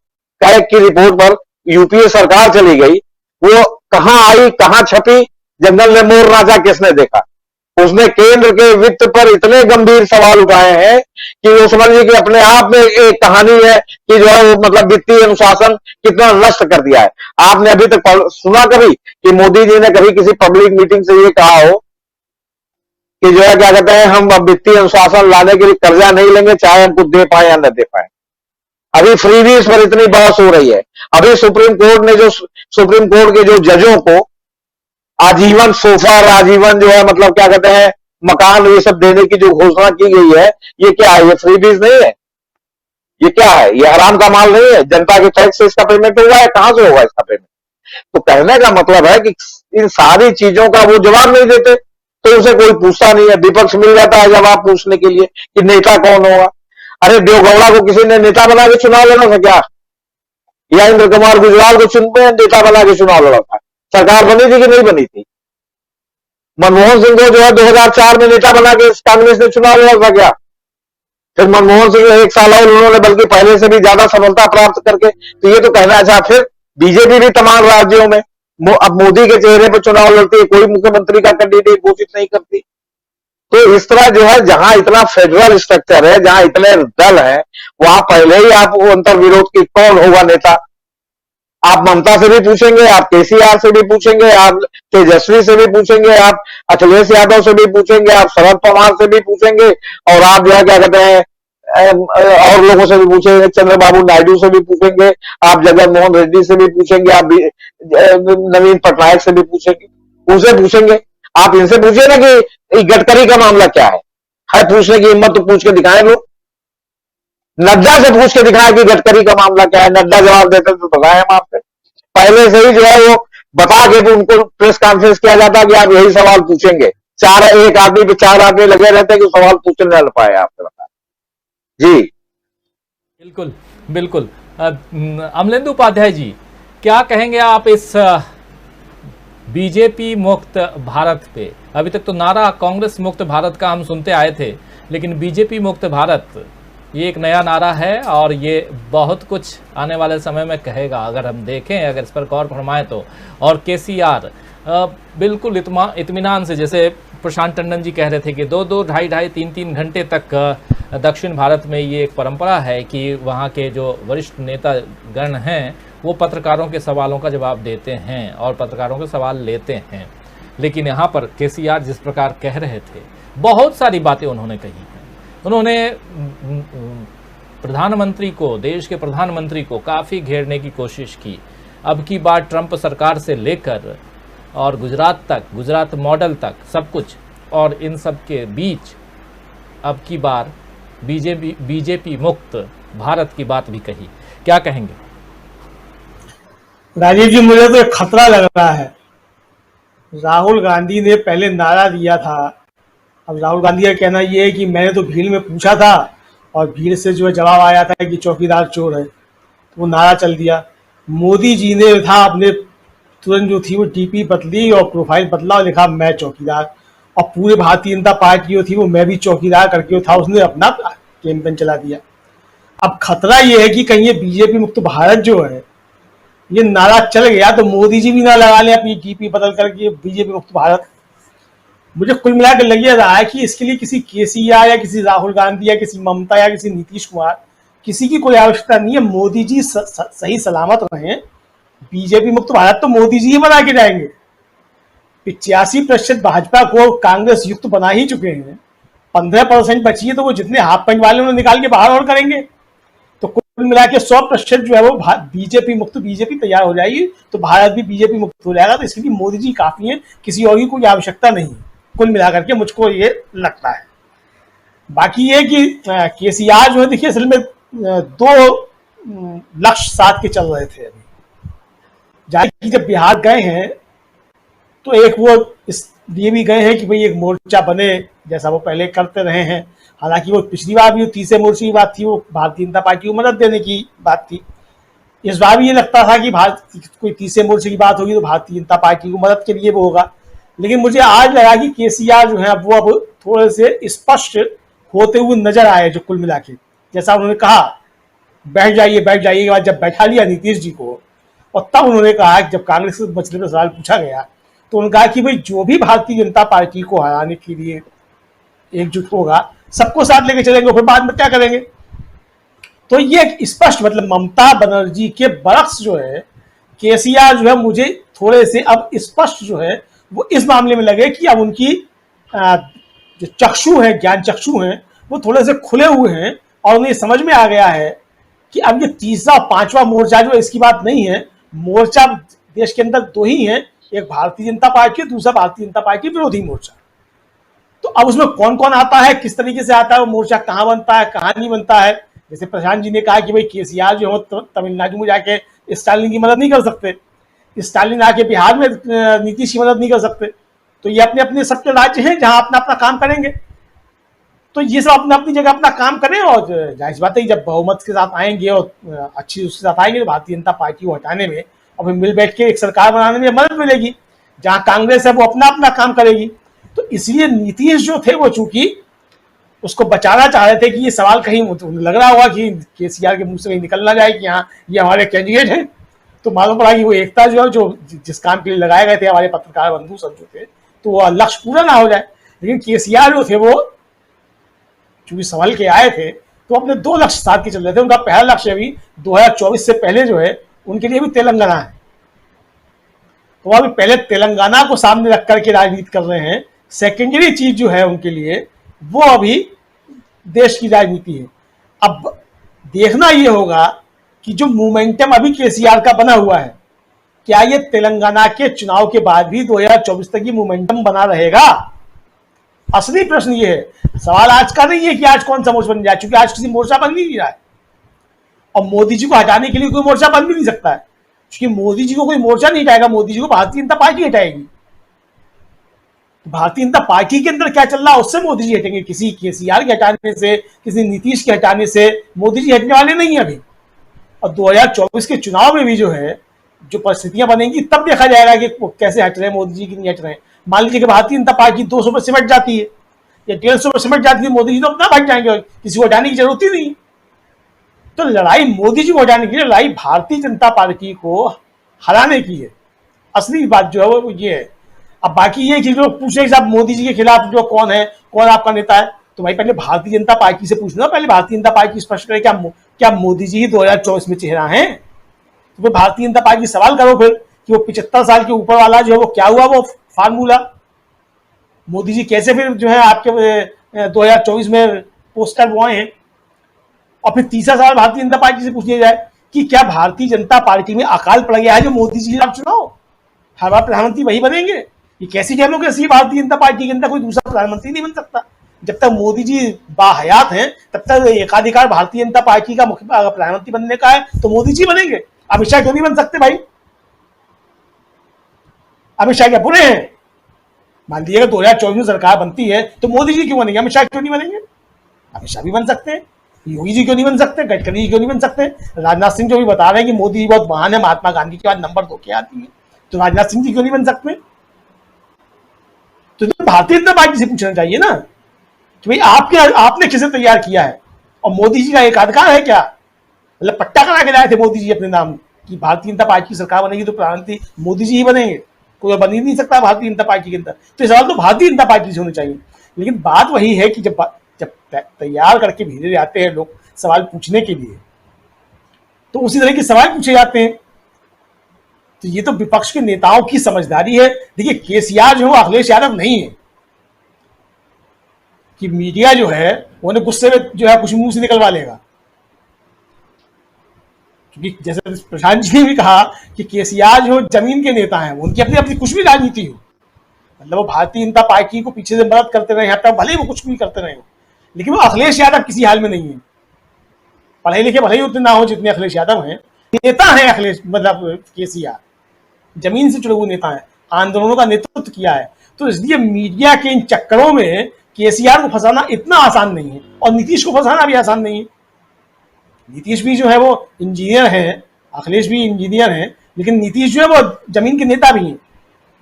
कैग की रिपोर्ट पर यूपीए सरकार चली गई, वो कहां आई, कहां छपी, जंगल में मोर नाचा किसने देखा? उसने केंद्र के वित्त पर इतने गंभीर सवाल उठाए हैं कि वो समझिए कि अपने आप में एक कहानी है कि जो है वो मतलब वित्तीय अनुशासन कितना नष्ट कर दिया है। आपने अभी तक सुना कभी कि मोदी जी ने कभी किसी पब्लिक मीटिंग से ये कहा हो कि जो है क्या कहते हैं हम वित्तीय अनुशासन लाने के लिए कर्जा नहीं लेंगे, चाहे हम कुछ दे पाए या न दे पाए। अभी फ्रीबीज पर इतनी बहस हो रही है। अभी सुप्रीम कोर्ट ने जो सुप्रीम कोर्ट के जो जजों को आजीवन सोफा, आजीवन जो है मतलब क्या कहते हैं मकान, ये सब देने की जो घोषणा की गई है, ये क्या है? ये फ्रीबीज नहीं है, ये क्या है? ये हराम का माल नहीं है। जनता के टैक्स से इसका पेमेंट हुआ है, कहां से होगा इसका पेमेंट? तो कहने का मतलब है कि इन सारी चीजों का वो जवाब नहीं देते तो उसे कोई पूछता नहीं है। विपक्ष मिल जाता है जवाब पूछने के लिए कि नेता कौन होगा। अरे देवगौड़ा को किसी ने नेता बना के चुनाव लड़ा था क्या? या इंद्र कुमार गुजराल को चुनते नेता बना के चुनाव लड़ा था? सरकार बनी थी कि नहीं बनी थी? मनमोहन सिंह को जो है 2004 में नेता बना के कांग्रेस ने चुनाव लड़ा था क्या? फिर मनमोहन सिंह 1 साल और उन्होंने बल्कि पहले से भी ज्यादा सफलता प्राप्त करके, तो ये तो कहना अच्छा। फिर बीजेपी भी तमाम राज्यों में अब मोदी के चेहरे पर चुनाव लड़ती है, कोई मुख्यमंत्री का कैंडिडेट घोषित नहीं करती। तो इस तरह जो है जहां इतना फेडरल स्ट्रक्चर है, जहां इतने दल है, वहां पहले ही आप अंतर विरोध की कौन होगा नेता? आप ममता से भी पूछेंगे, आप केसीआर से भी पूछेंगे, आप तेजस्वी से भी पूछेंगे, आप अखिलेश यादव से भी पूछेंगे, आप शरद पवार से भी पूछेंगे, और आप जो है क्या कहते हैं और लोगों से भी पूछेंगे, चंद्रबाबू नायडू से भी पूछेंगे, आप जगन मोहन रेड्डी से भी पूछेंगे, आप नवीन पटनायक से भी पूछेंगे, उनसे पूछेंगे। आप इनसे पूछिए ना कि गडकरी का मामला क्या है पूछने की हिम्मत तो पूछ के दिखाएं लोग। नड्डा से पूछ के दिखाएं कि गडकरी का मामला क्या है। नड्डा जवाब देते तो बताएं हम आपसे। पहले से ही जो है वो बता के तो उनको प्रेस कॉन्फ्रेंस किया जाता कि आप यही सवाल पूछेंगे। एक आदमी पे 4 आदमी लगे रहते हैं कि सवाल पूछने न पाए। आपसे बता जी। बिल्कुल बिल्कुल। अमलेंदु उपाध्याय जी, क्या कहेंगे आप इस बीजेपी मुक्त भारत पे? अभी तक तो नारा कांग्रेस मुक्त भारत का हम सुनते आए थे, लेकिन बीजेपी मुक्त भारत ये एक नया नारा है और ये बहुत कुछ आने वाले समय में कहेगा, अगर हम देखें, अगर इस पर गौर फरमाएं तो। और केसीआर बिल्कुल इत्मीनान से, जैसे प्रशांत टंडन जी कह रहे थे कि 2-2, 2.5-2.5, 3-3 घंटे तक दक्षिण भारत में ये एक परंपरा है कि वहाँ के जो वरिष्ठ नेतागण हैं वो पत्रकारों के सवालों का जवाब देते हैं और पत्रकारों के सवाल लेते हैं। लेकिन यहाँ पर केसीआर जिस प्रकार कह रहे थे, बहुत सारी बातें उन्होंने कही हैं। उन्होंने प्रधानमंत्री को, देश के प्रधानमंत्री को काफ़ी घेरने की कोशिश की। अब की बार ट्रंप सरकार से लेकर और गुजरात तक, गुजरात मॉडल तक सब कुछ, और इन सब के बीच अब की बार बीजेपी मुक्त भारत की बात भी कही। क्या कहेंगे? राजीव जी, मुझे तो एक खतरा लग रहा है। राहुल गांधी ने पहले नारा दिया था, अब राहुल गांधी का कहना यह है कि मैंने तो भीड़ में पूछा था और भीड़ से जो है जवाब आया था कि चौकीदार चोर है, तो वो नारा चल दिया। मोदी जी ने था अपने तुरंत जो थी वो डीपी बदली और प्रोफाइल बदला और लिखा मैं चौकीदार, और पूरे भारतीय जनता पार्टी जो थी वो मैं भी चौकीदार करके था, उसने अपना कैंपेन चला दिया। अब खतरा ये है कि कहीं ये बीजेपी मुक्त भारत जो है ये नारा चल गया तो मोदी जी भी ना लगा लें अपनी डीपी बदल करके बीजेपी मुक्त भारत। मुझे कुल मिलाकर लग रहा है कि इसके लिए किसी केसीआर या किसी राहुल गांधी या किसी ममता या किसी नीतीश कुमार किसी की कोई आवश्यकता नहीं है। मोदी जी सही सलामत रहे, बीजेपी मुक्त भारत तो मोदी जी ही बना के जाएंगे। 85% भाजपा को कांग्रेस युक्त बना ही चुके हैं, 15% बची है तो वो जितने हाफ पैंट वाले उन्हें निकाल के बाहर और करेंगे। तो कुल मिला के 100% जो है वो बीजेपी मुक्त बीजेपी तैयार हो जाएगी, तो भारत भी बीजेपी मुक्त हो जाएगा। तो इसके लिए मोदी जी काफी है, किसी और की कोई आवश्यकता नहीं है, कुल मिलाकर के मुझको ये लगता है। बाकी ये कि केसीआर जो है, देखिए असल में 2 लक्ष्य साथ के चल रहे थे। अभी जाहिर जब बिहार गए हैं तो एक वो इस लिए भी गए हैं कि भाई एक मोर्चा बने जैसा वो पहले करते रहे हैं। हालांकि वो पिछली बार भी तीसरे मोर्चे की बात थी, वो भारतीय जनता पार्टी को मदद देने की बात थी। इस बार भी ये लगता था कि कोई तीसरे मोर्चे की बात होगी तो भारतीय जनता पार्टी को मदद के लिए वो होगा। लेकिन मुझे आज लगा कि केसीआर जो है वो अब थोड़े से स्पष्ट होते हुए नजर आए, जो कुल मिला के जैसा उन्होंने कहा बैठ जाइए के बाद जब बैठा लिया नीतीश जी को, और तब उन्होंने कहा जब कांग्रेस के मसले पर सवाल पूछा गया तो उन्होंने कहा कि भाई जो भी भारतीय जनता पार्टी को हराने के लिए एकजुट होगा सबको साथ लेके चलेंगे, फिर बाद में क्या करेंगे। तो ये स्पष्ट मतलब ममता बनर्जी के बरक्स जो है केसीआर जो है मुझे थोड़े से अब स्पष्ट जो है वो इस मामले में लगे कि अब उनकी जो चक्षु है, ज्ञान चक्षु हैं, वो थोड़े से खुले हुए हैं और उन्हें समझ में आ गया है कि अब ये तीसरा और पांचवा मोर्चा जो इसकी बात नहीं है। मोर्चा देश के अंदर 2 ही हैं, एक भारतीय जनता पार्टी, दूसरा भारतीय जनता पार्टी विरोधी मोर्चा। तो अब उसमें कौन कौन आता है, किस तरीके से आता है, वो मोर्चा कहाँ बनता है, कहाँ नहीं बनता है। जैसे प्रशांत जी ने कहा कि भाई केसीआर जो हो तमिलनाडु में जाके स्टालिन की मदद नहीं कर सकते, स्टालिन आके बिहार में नीतीश की मदद नहीं कर सकते। तो ये अपने अपने सबके राज्य हैं जहां अपना अपना काम करेंगे। तो ये सब अपनी अपनी जगह अपना काम करें, और जाहिर बात है जब बहुमत के साथ आएंगे और अच्छी उसके साथ आएंगे तो भारतीय जनता पार्टी को हटाने में और फिर मिल बैठ के एक सरकार बनाने में मदद मिलेगी। जहां कांग्रेस है वो अपना अपना काम करेगी। तो इसलिए नीतीश जो थे वो चूंकि उसको बचाना चाह रहे थे कि ये सवाल कहीं लग रहा होगा कि केसीआर के मुंह से कहीं निकल ना जाए कि हाँ ये हमारे कैंडिडेट हैं। तो मालूम पड़ा कि वो एकता जो है जो जिस काम के लिए लगाए गए थे हमारे पत्रकार बंधु सब जो थे, तो वो लक्ष्य पूरा ना हो जाए। लेकिन केसीआर जो थे वो चूंकि संभल के आए थे तो अपने 2 लक्ष्य साथ के चल रहे थे। उनका पहला लक्ष्य अभी 2024 से पहले जो है उनके लिए भी तेलंगाना है। तो अभी पहले तेलंगाना को सामने रख करके राजनीति कर रहे हैं। सेकेंडरी चीज जो है उनके लिए वो अभी देश की राजनीति है। अब देखना ये होगा कि जो मोमेंटम अभी केसीआर का बना हुआ है, क्या ये तेलंगाना के चुनाव के बाद भी 2024 तक ये मोमेंटम बना रहेगा। असली प्रश्न ये है। सवाल आज का नहीं है कि आज कौन सा मोर्चा बन जाए, क्योंकि आज किसी मोर्चा बन नहीं रहा है और मोदी जी को हटाने के लिए कोई मोर्चा बन भी नहीं सकता है, क्योंकि मोदी जी को कोई मोर्चा नहीं हटाएगा, मोदी जी को भारतीय जनता पार्टी हटाएगी। भारतीय जनता पार्टी के अंदर क्या चल रहा है उससे मोदी जी हटेंगे। किसी केसीआर के हटाने से, किसी नीतीश के हटाने से मोदी जी हटने वाले नहीं है अभी। और 2024 के चुनाव में भी जो है जो परिस्थितियां बनेंगी तब देखा जाएगा कि वो कैसे हट रहे हैं मोदी जी की नहीं हट रहे हैं। मान लीजिए कि भारतीय जनता पार्टी 200 पर सिमट जाती है या 150 पर सिमट जाती है, मोदी जी तो अपना भाग जाएंगे और किसी को हटाने की जरूरत ही नहीं। तो लड़ाई मोदी जी को हटाने की लड़ाई भारतीय जनता पार्टी को हराने की है। असली बात जो है वो ये है। अब बाकी ये कि लोग पूछे कि साहब मोदी जी के खिलाफ जो कौन है, कौन आपका नेता है, तो भाई पहले भारतीय जनता पार्टी से पूछना। पहले भारतीय जनता पार्टी स्पष्ट करे क्या मोदी जी ही 2024 में चेहरा है। तो फिर भारतीय जनता पार्टी सवाल करो फिर कि वो 75 साल के ऊपर वाला जो है वो क्या हुआ, वो फार्मूला मोदी जी कैसे फिर जो है आपके 2024 में पोस्टर बुआए हैं। और फिर तीसरा सवाल भारतीय जनता पार्टी से पूछ लिया जाए कि क्या भारतीय जनता पार्टी में अकाल पड़ गया है जो मोदी जी आप चुनाव हर बार प्रधानमंत्री वही बनेंगे। ये कैसी डेमोक्रेसी है, भारतीय जनता पार्टी के अंदर कोई दूसरा प्रधानमंत्री नहीं बन सकता। जब तक मोदी जी बाहयात हैं तब तक एकाधिकार भारतीय जनता पार्टी का मुख्य प्रधानमंत्री बनने का है तो मोदी जी बनेंगे। अमित शाह क्यों नहीं बन सकते भाई? अमित शाह क्या बुरे हैं? मान लीजिएगा 2024 में सरकार बनती है तो मोदी जी क्यों बनेंगे, अमित शाह क्यों नहीं बनेंगे? अमित शाह भी बन सकते हैं। योगी जी क्यों नहीं बन सकते, गडकरी जी क्यों नहीं बन सकते? राजनाथ सिंह जो भी बता रहे हैं कि मोदी जी बहुत महान है, महात्मा गांधी के बाद नंबर 2 के आती है, तो राजनाथ सिंह जी क्यों नहीं बन सकते? तो भारतीय जनता पार्टी से पूछना चाहिए ना कि भाई आपने किसे तैयार किया है। और मोदी जी का एक अधिकार है क्या, मतलब पट्टा करा के लाए थे मोदी जी अपने नाम कि भारतीय जनता पार्टी की सरकार बनेगी तो प्रधानमंत्री मोदी जी ही बनेंगे, कोई बन ही नहीं सकता भारतीय जनता पार्टी के अंदर। तो ये सवाल तो भारतीय जनता पार्टी से होने चाहिए। लेकिन बात वही है कि जब तैयार करके भेजे जाते हैं लोग, सवाल पूछने के लिए, तो उसी तरह के सवाल पूछे जाते हैं। तो ये तो विपक्ष के नेताओं की समझदारी है। देखिए, केसीआर जो है अखिलेश यादव नहीं है कि मीडिया जो है उन्हें गुस्से में जो है कुछ मुंह से निकलवा लेगा, क्योंकि जैसे प्रशांत जी ने भी कहा कि केसीआर जो जमीन के नेता हैं, उनकी अपनी अपनी कुछ भी राजनीति हो, मतलब वो भारतीय जनता पार्टी को पीछे से मदद करते रहे, यहाँ तक भले ही वो कुछ भी करते रहे हो, लेकिन वो अखिलेश यादव किसी हाल में नहीं है। पढ़े लिखे भले ही उतने ना हो जितने अखिलेश यादव हैं, नेता हैं अखिलेश, मतलब केसीआर जमीन से जुड़े हुए नेता हैं, आंदोलनों का नेतृत्व किया है। तो इसलिए मीडिया के इन चक्करों में केसीआर को फंसाना इतना आसान नहीं है, और नीतीश को फंसाना भी आसान नहीं है। नीतीश भी जो है वो इंजीनियर हैं, अखिलेश भी इंजीनियर हैं, लेकिन नीतीश जो है वो जमीन के नेता भी हैं।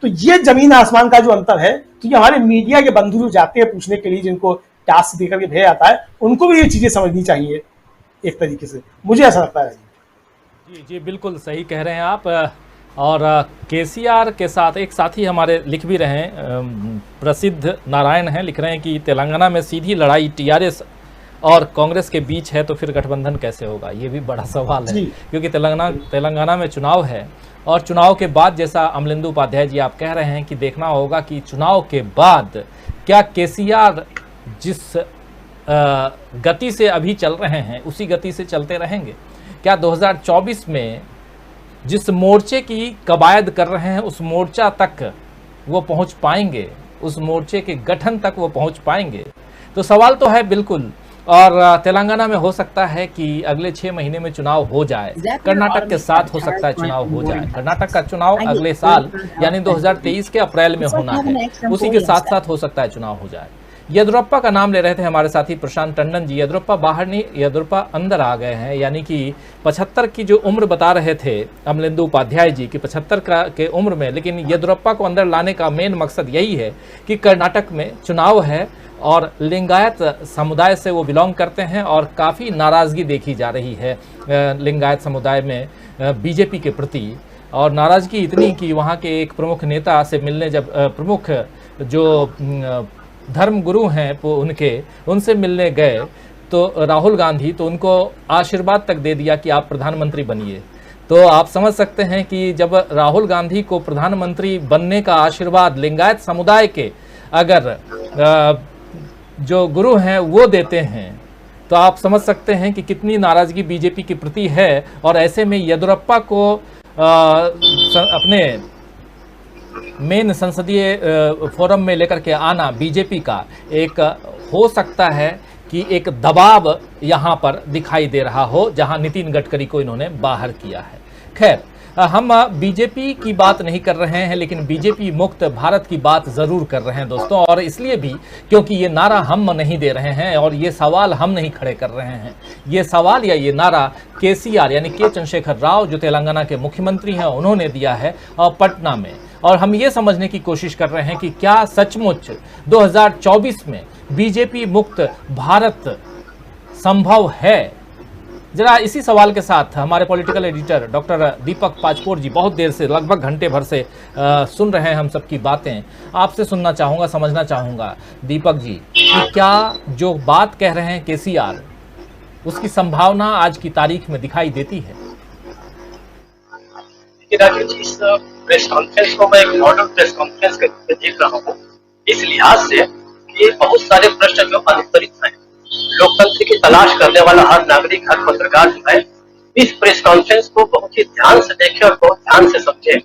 तो ये जमीन आसमान का जो अंतर है, तो ये हमारे मीडिया के बंधु जो जाते हैं पूछने के लिए, जिनको टास्क देकर के भेजा जाता है, उनको भी ये चीजें समझनी चाहिए एक तरीके से, मुझे ऐसा लगता है। जी जी, बिल्कुल सही कह रहे हैं आप। और केसीआर के साथ एक साथी हमारे लिख भी रहे हैं, प्रसिद्ध नारायण हैं, लिख रहे हैं कि तेलंगाना में सीधी लड़ाई टीआरएस और कांग्रेस के बीच है, तो फिर गठबंधन कैसे होगा? ये भी बड़ा सवाल है, क्योंकि तेलंगाना में चुनाव है, और चुनाव के बाद, जैसा अमलेंदु उपाध्याय जी आप कह रहे हैं, कि देखना होगा कि चुनाव के बाद क्या केसीआर जिस गति से अभी चल रहे हैं उसी गति से चलते रहेंगे? क्या 2024 में जिस मोर्चे की कवायद कर रहे हैं उस मोर्चा तक वो पहुंच पाएंगे, उस मोर्चे के गठन तक वो पहुंच पाएंगे? तो सवाल तो है बिल्कुल। और तेलंगाना में हो सकता है कि अगले 6 महीने में चुनाव हो जाए, कर्नाटक के साथ हो सकता है चुनाव हो जाए। कर्नाटक का चुनाव अगले साल यानी 2023 के अप्रैल में होना है, उसी के साथ साथ हो सकता है चुनाव हो जाए। येदियुरप्पा का नाम ले रहे थे हमारे साथी प्रशांत टंडन जी। येदियुरप्पा बाहर नहीं, येदियुरप्पा अंदर आ गए हैं, यानी कि 75 की जो उम्र बता रहे थे अमलेंदु उपाध्याय जी की 75 के उम्र में, लेकिन येदियुरप्पा को अंदर लाने का मेन मकसद यही है कि कर्नाटक में चुनाव है और लिंगायत समुदाय से वो बिलोंग करते हैं, और काफ़ी नाराज़गी देखी जा रही है लिंगायत समुदाय में बीजेपी के प्रति, और नाराज़गी इतनी कि वहाँ के एक प्रमुख नेता से मिलने जब प्रमुख जो धर्म गुरु हैं वो उनसे मिलने गए तो राहुल गांधी, तो उनको आशीर्वाद तक दे दिया कि आप प्रधानमंत्री बनिए। तो आप समझ सकते हैं कि जब राहुल गांधी को प्रधानमंत्री बनने का आशीर्वाद लिंगायत समुदाय के अगर जो गुरु हैं वो देते हैं, तो आप समझ सकते हैं कि कितनी नाराज़गी बीजेपी के प्रति है। और ऐसे में येदियुरप्पा को अपने मेन संसदीय फोरम में लेकर के आना बीजेपी का एक हो सकता है कि एक दबाव यहाँ पर दिखाई दे रहा हो, जहाँ नितिन गडकरी को इन्होंने बाहर किया है। खैर, हम बीजेपी की बात नहीं कर रहे हैं, लेकिन बीजेपी मुक्त भारत की बात जरूर कर रहे हैं दोस्तों, और इसलिए भी क्योंकि ये नारा हम नहीं दे रहे हैं और ये सवाल हम नहीं खड़े कर रहे हैं। ये सवाल या ये नारा केसीआर यानी के चंद्रशेखर राव जो तेलंगाना के मुख्यमंत्री हैं उन्होंने दिया है पटना में, और हम ये समझने की कोशिश कर रहे हैं कि क्या सचमुच 2024 में बीजेपी मुक्त भारत संभव है। जरा इसी सवाल के साथ हमारे पॉलिटिकल एडिटर डॉक्टर दीपक पाचपोर जी बहुत देर से, लगभग घंटे भर से सुन रहे हैं हम सबकी बातें। आपसे सुनना चाहूँगा, समझना चाहूँगा दीपक जी कि क्या जो बात कह रहे हैं केसीआर, उसकी संभावना आज की तारीख में दिखाई देती है? इस प्रेस कॉन्फ्रेंस को मैं एक मॉडल प्रेस कॉन्फ्रेंस के रूप में देख रहा हूँ, इस लिहाज से कि बहुत सारे प्रश्न जो अनुत्तरित हैं, लोकतंत्र की तलाश करने वाला हर नागरिक, हर पत्रकार जो है इस प्रेस कॉन्फ्रेंस को बहुत ही ध्यान से देखे और बहुत ध्यान से समझे।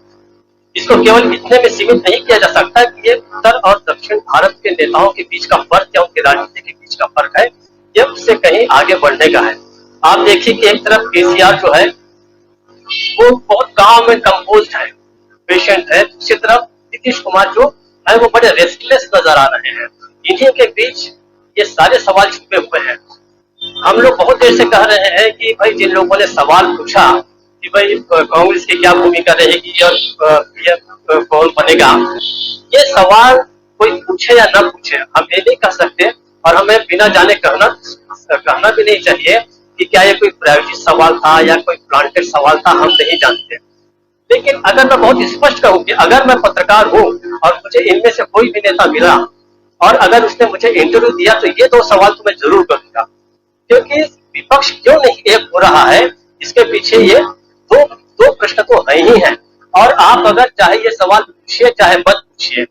इसको केवल इतने में सीमित नहीं किया जा सकता कि ये उत्तर और दक्षिण भारत के नेताओं के बीच का फर्क या उनकी राजनीति के बीच का फर्क है, ये उससे कहीं आगे बढ़ने का है। आप देखिए कि एक तरफ केसीआर जो है वो बहुत काम एंड कंपोज्ड है, पेशेंट है, दूसरी तरफ नीतीश कुमार जो है वो बड़े रेस्टलेस नजर आ रहे हैं। इन्हीं के बीच ये सारे सवाल छुपे हुए हैं। हम लोग बहुत देर से कह रहे हैं कि भाई जिन लोगों ने सवाल पूछा कि भाई कांग्रेस की क्या भूमिका रहेगी और पीएम कौन बनेगा, ये सवाल कोई पूछे या ना पूछे हम ये नहीं कह सकते, और हमें बिना जाने कहना भी नहीं चाहिए कि क्या ये कोई प्रायोजित सवाल था या कोई प्लांटेड सवाल था, हम नहीं जानते। लेकिन अगर मैं बहुत स्पष्ट कहूं कि अगर मैं पत्रकार हूं और मुझे इनमें से कोई भी नेता मिला और अगर उसने मुझे इंटरव्यू दिया तो ये 2 सवाल तो मैं जरूर करूंगा, क्योंकि विपक्ष क्यों नहीं एक हो रहा है, इसके पीछे ये दो प्रश्न तो है ही है। और आप अगर चाहे ये सवाल पूछिए चाहे मत पूछिए,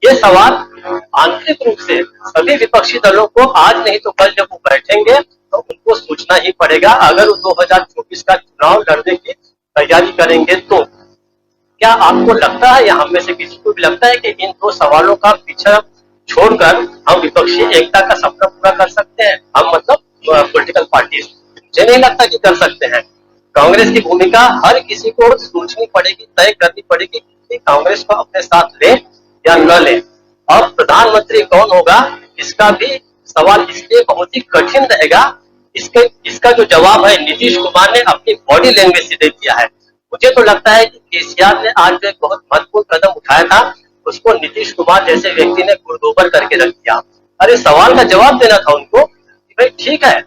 ये सवाल आंतरिक रूप से सभी विपक्षी दलों को आज नहीं तो कल जब वो बैठेंगे तो उनको सोचना ही पड़ेगा। अगर वो 2024 का चुनाव लड़ने की तैयारी करेंगे तो क्या आपको लगता है या हम में से किसी को भी लगता है कि इन दो सवालों का पीछा छोड़कर हम विपक्षी एकता का सपना पूरा कर सकते हैं? हम मतलब पॉलिटिकल पार्टीज, मुझे नहीं लगता कि कर सकते हैं। कांग्रेस की भूमिका हर किसी को सोचनी पड़ेगी, तय करनी पड़ेगी कि कांग्रेस को अपने साथ ले या न ले। और प्रधानमंत्री कौन होगा इसका भी सवाल इसलिए बहुत ही कठिन रहेगा। इसका जो जवाब है नीतीश कुमार ने अपनी बॉडी लैंग्वेज से दे दिया है। मुझे तो लगता है कि केसीआर ने आज जो एक बहुत महत्वपूर्ण कदम उठाया था उसको नीतीश कुमार जैसे व्यक्ति ने गुरदोबर करके रख दिया। अरे सवाल का जवाब देना था उनको कि भाई ठीक है,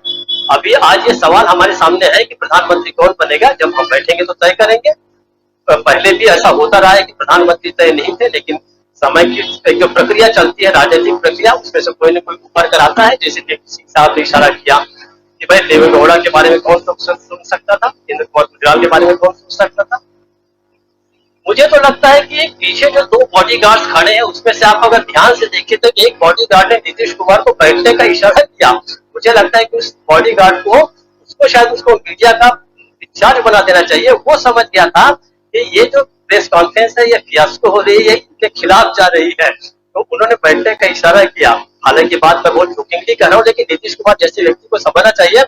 अभी आज ये सवाल हमारे सामने है कि प्रधानमंत्री कौन बनेगा, जब हम बैठेंगे तो तय करेंगे। पहले भी ऐसा होता रहा है कि प्रधानमंत्री तय नहीं थे, लेकिन समय की जो प्रक्रिया चलती है, राजनीतिक प्रक्रिया, उसमें से कोई न कोई उभर कर आता है। जैसे सिंह साहब ने इशारा किया कि भाई देवेगौड़ा के बारे में कौन सुन सकता था, इंद्र कुमार गुजराल के बारे में कौन सोच सकता था। मुझे तो लगता है कि पीछे जो दो बॉडीगार्ड्स खड़े हैं उसमें से आप अगर ध्यान से देखिए तो एक बॉडीगार्ड ने नीतीश कुमार को बैठने का इशारा किया। मुझे लगता है कि उस बॉडीगार्ड को शायद उसको मीडिया का इंचार्ज बना देना चाहिए। वो समझ गया था कि ये जो प्रेस कॉन्फ्रेंस है ये फियास्को हो रही है, इनके खिलाफ जा रही है, तो उन्होंने बैठने का इशारा किया। हालांकि बात मैं बहुत जोकिंगली कर रहा हूँ, लेकिन नीतीश कुमार जैसे व्यक्ति को समझना चाहिए।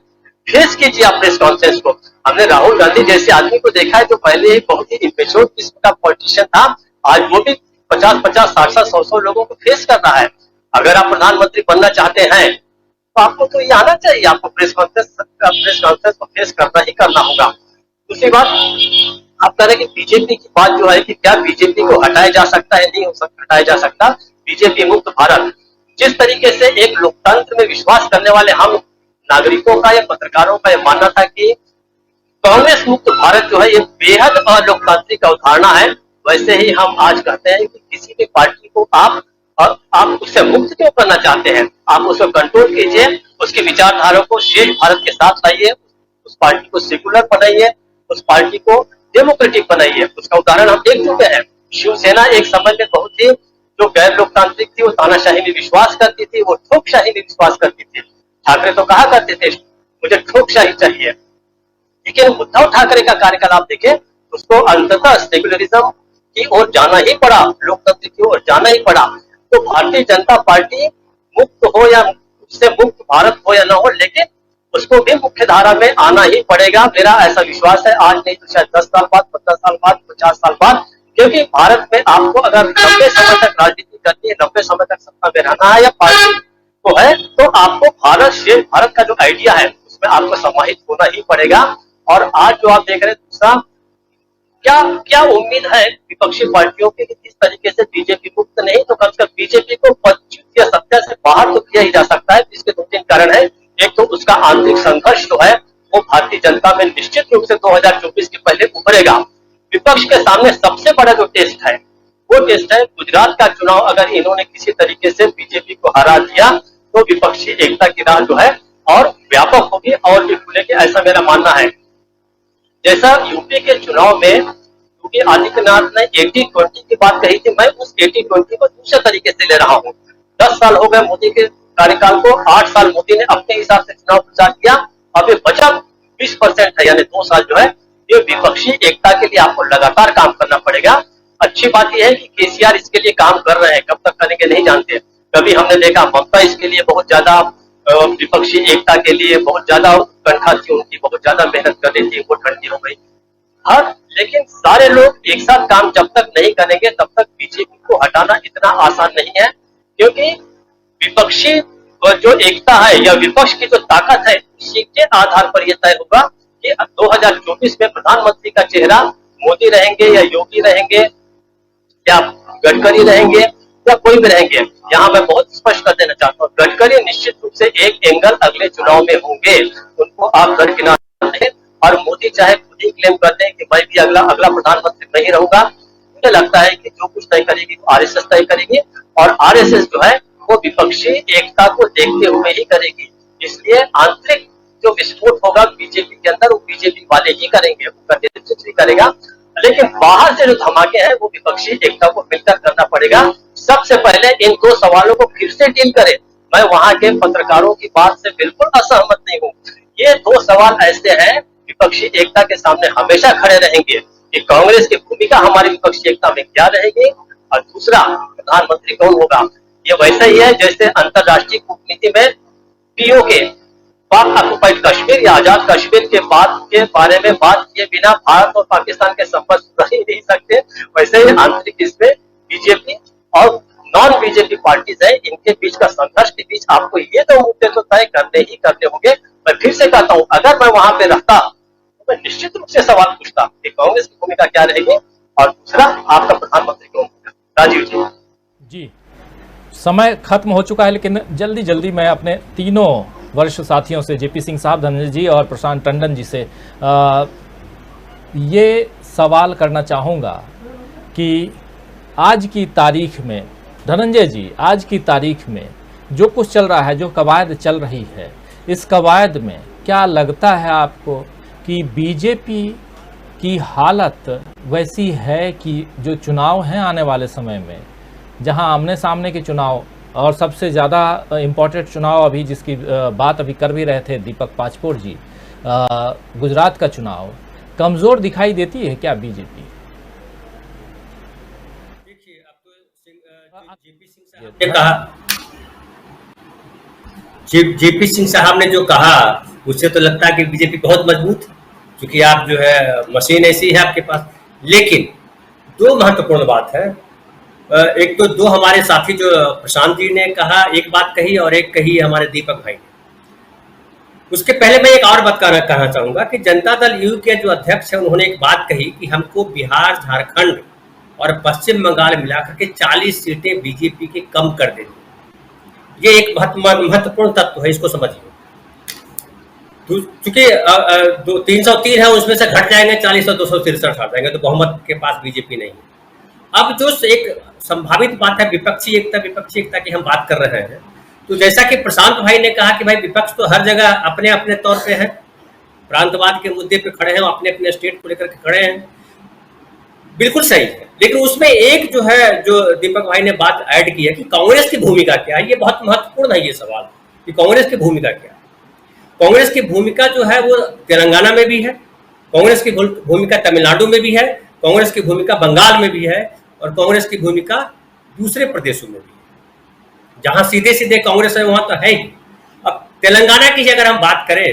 फेस कीजिए आप प्रेस कॉन्फ्रेंस को। हमने राहुल गांधी जैसे आदमी को देखा है जो पहले ही बहुत ही इम्पेच्योर किस्म का पॉलिटिशियन था, आज वो भी 50-50, 60-100 लोगों को फेस कर रहा है। अगर आप प्रधानमंत्री बनना चाहते हैं तो आपको तो ये आना चाहिए, आपको प्रेस कॉन्फ्रेंस को फेस करना ही करना होगा। दूसरी बात, आप कह रहे हैं कि बीजेपी की बात जो है कि क्या बीजेपी को हटाया जा सकता है, नहीं हो सकता, हटाया जा सकता। बीजेपी मुक्त भारत, जिस तरीके से एक लोकतंत्र में विश्वास करने वाले हम नागरिकों का या पत्रकारों का यह मानना था कि कांग्रेस मुक्त भारत जो है ये बेहद अलोकतांत्रिक अवधारणा है, वैसे ही हम आज कहते हैं कि किसी भी पार्टी को आप उससे मुक्त क्यों करना चाहते हैं, आप उसको कंट्रोल कीजिए, उसकी विचारधारा को शेष भारत के साथ लाइए, उस पार्टी को सेकुलर बनाइए, उस पार्टी को डेमोक्रेटिक बनाइए। उसका उदाहरण हम देख चुके हैं। शिवसेना एक समय में बहुत ही जो गैर लोकतांत्रिक थी, वो तानाशाही में विश्वास करती थी, वो ठोकशाही में विश्वास करती थी। ठाकरे तो कहा करते थे मुझे ठोकशाही चाहिए, लेकिन उद्धव ठाकरे का कार्यकाल आप देखें, उसको अंततः सेकुलरिज्म की ओर जाना ही पड़ा, लोकतंत्र की ओर जाना ही पड़ा। तो भारतीय जनता पार्टी मुक्त हो या उससे मुक्त भारत हो या ना हो, लेकिन उसको भी मुख्य धारा में आना ही पड़ेगा। मेरा ऐसा विश्वास है, आज नहीं तो शायद 10 साल बाद, 15 साल बाद, 50 साल बाद, क्योंकि भारत में आपको अगर लंबे समय तक राजनीति करनी है, लंबे समय तक सत्ता में रहना है या पार्टी को है, तो आपको शेष भारत का जो आइडिया है उसमें आपको समाहित होना ही पड़ेगा। और आज जो आप देख रहे हैं, दूसरा क्या उम्मीद है विपक्षी पार्टियों की, किस तरीके से बीजेपी मुक्त नहीं तो कम से कम बीजेपी को 25 या 70 से बाहर तो किया ही जा सकता है। इसके 2-3 कारण है। एक तो उसका आंतरिक संघर्ष जो है वो भारतीय जनता में निश्चित रूप से 2024 के पहले उभरेगा। विपक्ष के सामने सबसे बड़ा जो टेस्ट है वो टेस्ट है गुजरात का चुनाव। अगर इन्होंने किसी तरीके से बीजेपी को हरा दिया तो विपक्षी एकता की राह जो है और व्यापक होगी और भी खुलेगी, ऐसा मेरा मानना है। जैसा यूपी के चुनाव में योगी आदित्यनाथ ने 80-20 की बात कही थी, मैं उस 80-20 को दूसरे तरीके से ले रहा हूँ। 10 साल हो गए मोदी के कार्यकाल को, 8 साल मोदी ने अपने हिसाब से चुनाव प्रचार किया, अब ये बचा 20% है, यानी 2 साल जो है ये विपक्षी एकता के लिए आपको लगातार काम करना पड़ेगा। अच्छी बात यह है कि केसीआर इसके लिए काम कर रहे हैं, कब तक करेंगे नहीं जानते। कभी हमने देखा ममता इसके लिए बहुत ज्यादा विपक्षी एकता के लिए बहुत ज्यादा कंठा थी उनकी, बहुत ज्यादा मेहनत कर रही थी, वो ठंडी हो गई। लेकिन सारे लोग एक साथ काम जब तक नहीं करेंगे तब तक बीजेपी को हटाना इतना आसान नहीं है, क्योंकि विपक्षी जो एकता है या विपक्ष की जो ताकत है उसी के आधार पर यह तय होगा कि 2024 में प्रधानमंत्री का चेहरा मोदी रहेंगे या योगी रहेंगे या गडकरी रहेंगे या कोई भी रहेंगे। यहाँ मैं बहुत स्पष्ट कर देना चाहता हूँ, गडकरी निश्चित रूप से एक एंगल अगले चुनाव में होंगे, उनको आप दरकिनार रखें। और मोदी चाहे खुद ही क्लेम करते हैं कि मैं भी अगला प्रधानमंत्री नहीं रहूंगा, मुझे लगता है कि जो कुछ तय करेगी वो आरएसएस तय करेगी और आरएसएस जो है वो विपक्षी एकता को देखते हुए ही करेगी। इसलिए आंतरिक जो विस्फोट होगा बीजेपी के अंदर वो बीजेपी वाले ही करेंगे, उनका नेतृत्व ही करेगा। लेकिन बाहर से जो धमाके हैं वो विपक्षी एकता को मिलकर करना पड़ेगा। सबसे पहले इन दो सवालों को फिर से डील करें। मैं वहां के पत्रकारों की बात से बिल्कुल असहमत नहीं हूँ। ये दो सवाल ऐसे हैं विपक्षी एकता के सामने हमेशा खड़े रहेंगे कि कांग्रेस की भूमिका हमारी विपक्षी एकता में क्या रहेगी, और दूसरा प्रधानमंत्री कौन होगा। ये वैसा ही है जैसे अंतरराष्ट्रीय कूटनीति में पीओके, पाक ऑक्युपाइड कश्मीर या आजाद कश्मीर के बारे में बात किए बिना भारत और पाकिस्तान के संपर्क रह ही नहीं सकते। वैसे ही आंतरिक इसमें बीजेपी और नॉन बीजेपी पार्टीज है, इनके बीच का संघर्ष के बीच आपको ये दो मुद्दे तो तय करने होंगे। मैं फिर से कहता हूं, अगर मैं वहां पे रहता तो मैं निश्चित रूप से सवाल पूछता कि कांग्रेस की भूमिका क्या रहेगी और दूसरा आपका प्रधानमंत्री कौन होगा। राजीव जी, समय खत्म हो चुका है, लेकिन जल्दी जल्दी मैं अपने तीनों वरिष्ठ साथियों से, जेपी सिंह साहब, धनंजय जी और प्रशांत टंडन जी से ये सवाल करना चाहूँगा कि आज की तारीख में, धनंजय जी, आज की तारीख में जो कुछ चल रहा है, जो कवायद चल रही है, इस कवायद में क्या लगता है आपको कि बीजेपी की हालत वैसी है कि जो चुनाव हैं आने वाले समय में, जहां आमने सामने के चुनाव और सबसे ज़्यादा इम्पोर्टेंट चुनाव अभी जिसकी बात अभी कर भी रहे थे दीपक पाचपोर जी, गुजरात का चुनाव, कमज़ोर दिखाई देती है क्या बीजेपी? देखिए, अब तो जेपी सिंह साहब ने कहा, जेपी सिंह साहब ने जो कहा उससे तो लगता है कि बीजेपी बहुत मजबूत है, क्योंकि आप जो है मशीन ऐसी है आपके पास। लेकिन दो महत्वपूर्ण बात है। एक तो दो हमारे साथी जो प्रशांत जी ने कहा, एक बात कही और एक कही हमारे दीपक भाई ने। उसके पहले मैं एक और बात कहना चाहूंगा कि जनता दल यू के जो अध्यक्ष है उन्होंने एक बात कही कि हमको बिहार, झारखंड और पश्चिम बंगाल मिलाकर के 40 सीटें बीजेपी के कम कर देनी। ये एक महत्वपूर्ण तत्व है, इसको समझिए। चूंकि 303 है, उसमें से घट जाएंगे 40 और 263 आ जाएंगे, तो बहुमत के पास बीजेपी नहीं है। अब जो एक संभावित बात है विपक्षी एकता की हम बात कर रहे हैं, तो जैसा कि प्रशांत भाई ने कहा कि भाई विपक्ष तो हर जगह अपने अपने तौर पे है, प्रांतवाद के मुद्दे पे खड़े हैं, अपने अपने स्टेट को लेकर के खड़े हैं, बिल्कुल सही है। लेकिन उसमें एक जो है, जो दीपक भाई ने बात ऐड की है कि कांग्रेस की भूमिका क्या है, ये बहुत महत्वपूर्ण है ये सवाल कि कांग्रेस की भूमिका क्या है। कांग्रेस की भूमिका जो है वो तेलंगाना में भी है, कांग्रेस की भूमिका तमिलनाडु में भी है, कांग्रेस की भूमिका बंगाल में भी है, और कांग्रेस की भूमिका दूसरे प्रदेशों में भी है। जहां सीधे सीधे कांग्रेस है वहां तो है ही। अब तेलंगाना की अगर हम बात करें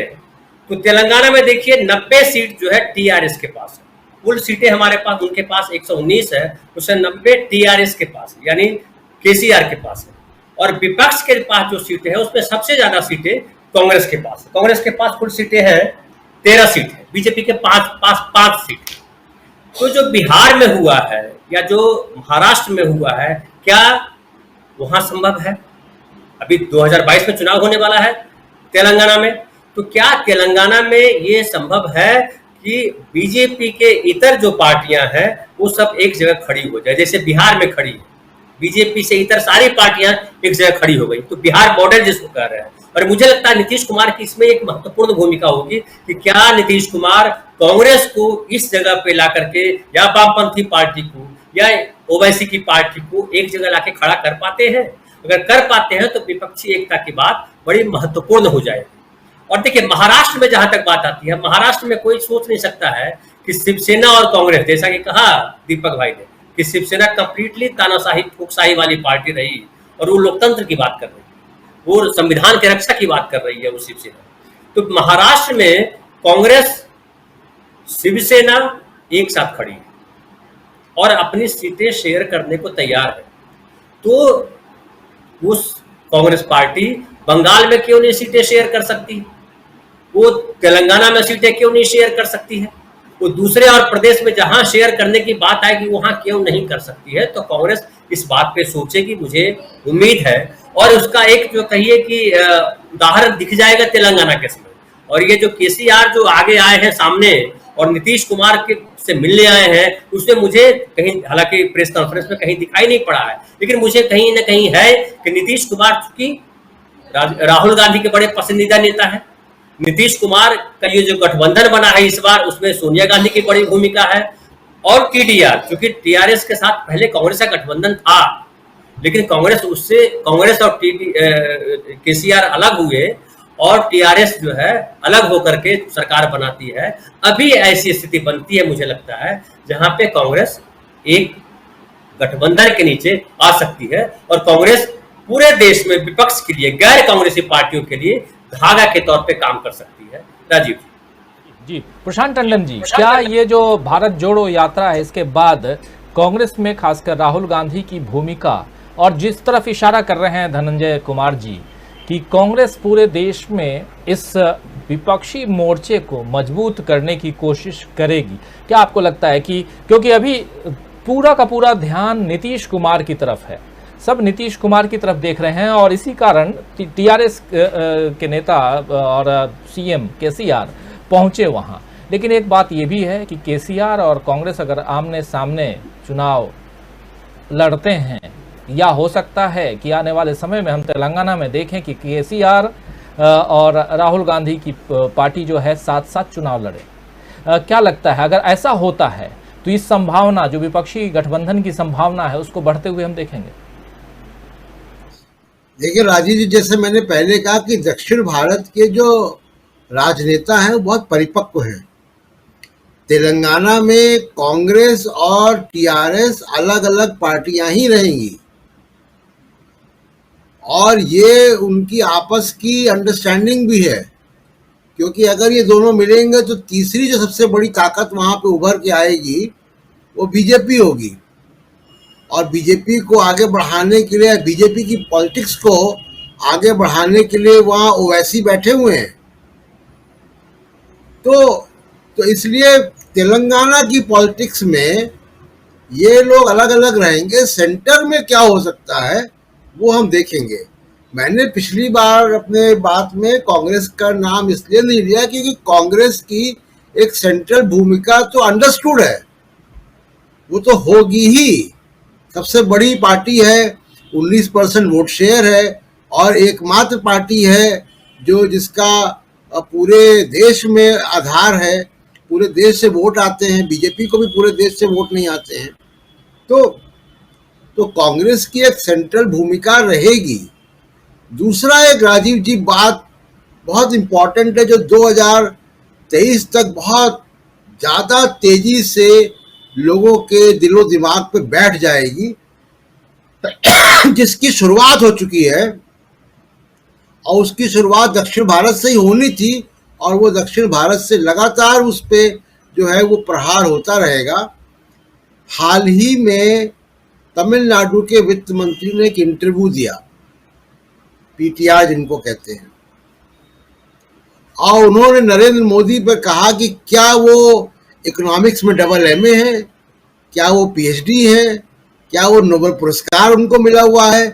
तो तेलंगाना में देखिए 90 सीट जो है टीआरएस के पास है। कुल सीटें हमारे पास, उनके पास 119 है, उससे 90 टीआरएस के पास यानी केसीआर के पास है। और विपक्ष के पास जो सीटें हैं उसमें सबसे ज्यादा सीटें कांग्रेस के पास है। कांग्रेस के पास कुल सीटें हैं 13 सीट है, बीजेपी के पास 5 सीट। तो जो बिहार में हुआ है या जो महाराष्ट्र में हुआ है, क्या वहां संभव है? अभी 2022 में चुनाव होने वाला है तेलंगाना में, तो क्या तेलंगाना में ये संभव है कि बीजेपी के इतर जो पार्टियां हैं वो सब एक जगह खड़ी हो जाए, जैसे बिहार में खड़ी है, बीजेपी से इतर सारी पार्टियां एक जगह खड़ी हो गई, तो बिहार मॉडल जिसको कह रहे हैं। और मुझे लगता है नीतीश कुमार की इसमें एक महत्वपूर्ण भूमिका होगी कि क्या नीतीश कुमार कांग्रेस को इस जगह पे ला करके या वामपंथी पार्टी को या ओवैसी की पार्टी को एक जगह लाके खड़ा कर पाते हैं। अगर कर पाते हैं तो विपक्षी एकता की बात बड़ी महत्वपूर्ण हो जाएगी। और देखिए, महाराष्ट्र में जहां तक बात आती है, महाराष्ट्र में कोई सोच नहीं सकता है कि शिवसेना और कांग्रेस, जैसा कि कहा दीपक भाई ने कि शिवसेना कंप्लीटली तानाशाही फूकशाही वाली पार्टी रही और वो लोकतंत्र की बात कर रही है, वो संविधान की रक्षा की बात कर रही है वो शिवसेना। तो महाराष्ट्र में कांग्रेस शिवसेना एक साथ खड़ी है और अपनी सीटें शेयर करने को तैयार है, तो उस कांग्रेस पार्टी बंगाल में क्यों नहीं सीटें शेयर कर सकती, वो तेलंगाना में सीटें क्यों नहीं शेयर कर सकती है, वो दूसरे और प्रदेश में जहां शेयर करने की बात आएगी वहां क्यों नहीं कर सकती है। तो कांग्रेस इस बात पे सोचेगी, मुझे उम्मीद है। और उसका एक जो कहिए कि उदाहरण दिख जाएगा तेलंगाना के समय। और ये जो केसीआर जो आगे आए हैं सामने और नीतीश कुमार के से मिलने आए हैं, उसमें मुझे कहीं, हालांकि प्रेस कॉन्फ्रेंस में कहीं दिखाई नहीं पड़ा है, लेकिन मुझे कहीं ना कहीं है कि नीतीश कुमार चूंकि राहुल गांधी के बड़े पसंदीदा नेता है नीतीश कुमार का ये जो गठबंधन बना है इस बार, उसमें सोनिया गांधी की बड़ी भूमिका है और टीडीआर, क्योंकि टीआरएस के साथ पहले कांग्रेस का गठबंधन था, लेकिन कांग्रेस और केसीआर अलग हुए और टीआरएस जो है अलग होकर के सरकार बनाती है। अभी ऐसी स्थिति बनती है, मुझे लगता है, जहां पे कांग्रेस एक गठबंधन के नीचे आ सकती है और कांग्रेस पूरे देश में विपक्ष के लिए, गैर कांग्रेसी पार्टियों के लिए धागा के तौर पे काम कर सकती है। राजीव जी, प्रशांत टंडन जी, क्या ये जो भारत जोड़ो यात्रा है इसके बाद कांग्रेस में खासकर राहुल गांधी की भूमिका और जिस तरफ इशारा कर रहे हैं धनंजय कुमार जी कि कांग्रेस पूरे देश में इस विपक्षी मोर्चे को मजबूत करने की कोशिश करेगी, क्या आपको लगता है कि क्योंकि अभी पूरा का पूरा ध्यान नीतीश कुमार की तरफ है, सब नीतीश कुमार की तरफ देख रहे हैं और इसी कारण टीआरएस के नेता और सीएम केसीआर पहुंचे वहां, लेकिन एक बात यह भी है कि केसीआर और कांग्रेस अगर आमने सामने चुनाव लड़ते हैं, या हो सकता है कि आने वाले समय में हम तेलंगाना में देखें कि केसीआर और राहुल गांधी की पार्टी जो है साथ साथ चुनाव लड़े। क्या लगता है अगर ऐसा होता है तो इस संभावना, जो विपक्षी गठबंधन की संभावना है, उसको बढ़ते हुए हम देखेंगे? देखिए राजीव जी, जैसे मैंने पहले कहा कि दक्षिण भारत के जो राजनेता हैं वो बहुत परिपक्व हैं। तेलंगाना में कांग्रेस और टीआरएस अलग अलग पार्टियां ही रहेंगी और ये उनकी आपस की अंडरस्टैंडिंग भी है, क्योंकि अगर ये दोनों मिलेंगे तो तीसरी जो सबसे बड़ी ताकत वहां पे उभर के आएगी वो बीजेपी होगी और बीजेपी को आगे बढ़ाने के लिए, बीजेपी की पॉलिटिक्स को आगे बढ़ाने के लिए वहाँ ओवैसी बैठे हुए हैं। तो इसलिए तेलंगाना की पॉलिटिक्स में ये लोग अलग अलग रहेंगे। सेंटर में क्या हो सकता है वो हम देखेंगे। मैंने पिछली बार अपने बात में कांग्रेस का नाम इसलिए नहीं लिया क्योंकि कांग्रेस की एक सेंट्रल भूमिका तो अंडरस्टूड है, वो तो होगी ही। सबसे बड़ी पार्टी है, 19% वोट शेयर है और एकमात्र पार्टी है जो जिसका पूरे देश में आधार है, पूरे देश से वोट आते हैं। बीजेपी को भी पूरे देश से वोट नहीं आते हैं। तो कांग्रेस की एक सेंट्रल भूमिका रहेगी। दूसरा एक राजीव जी बात बहुत इंपॉर्टेंट है जो 2023 तक बहुत ज़्यादा तेजी से लोगों के दिलो दिमाग पे बैठ जाएगी, जिसकी शुरुआत हो चुकी है और उसकी शुरुआत दक्षिण भारत से ही होनी थी और वो दक्षिण भारत से लगातार उस पे जो है वो प्रहार होता रहेगा। हाल ही में तमिलनाडु के वित्त मंत्री ने एक इंटरव्यू दिया, पीटीआर जिनको कहते हैं, और उन्होंने नरेंद्र मोदी पर कहा कि क्या वो इकोनॉमिक्स में डबल एमए है, क्या वो पीएचडी है, क्या वो नोबेल पुरस्कार उनको मिला हुआ है,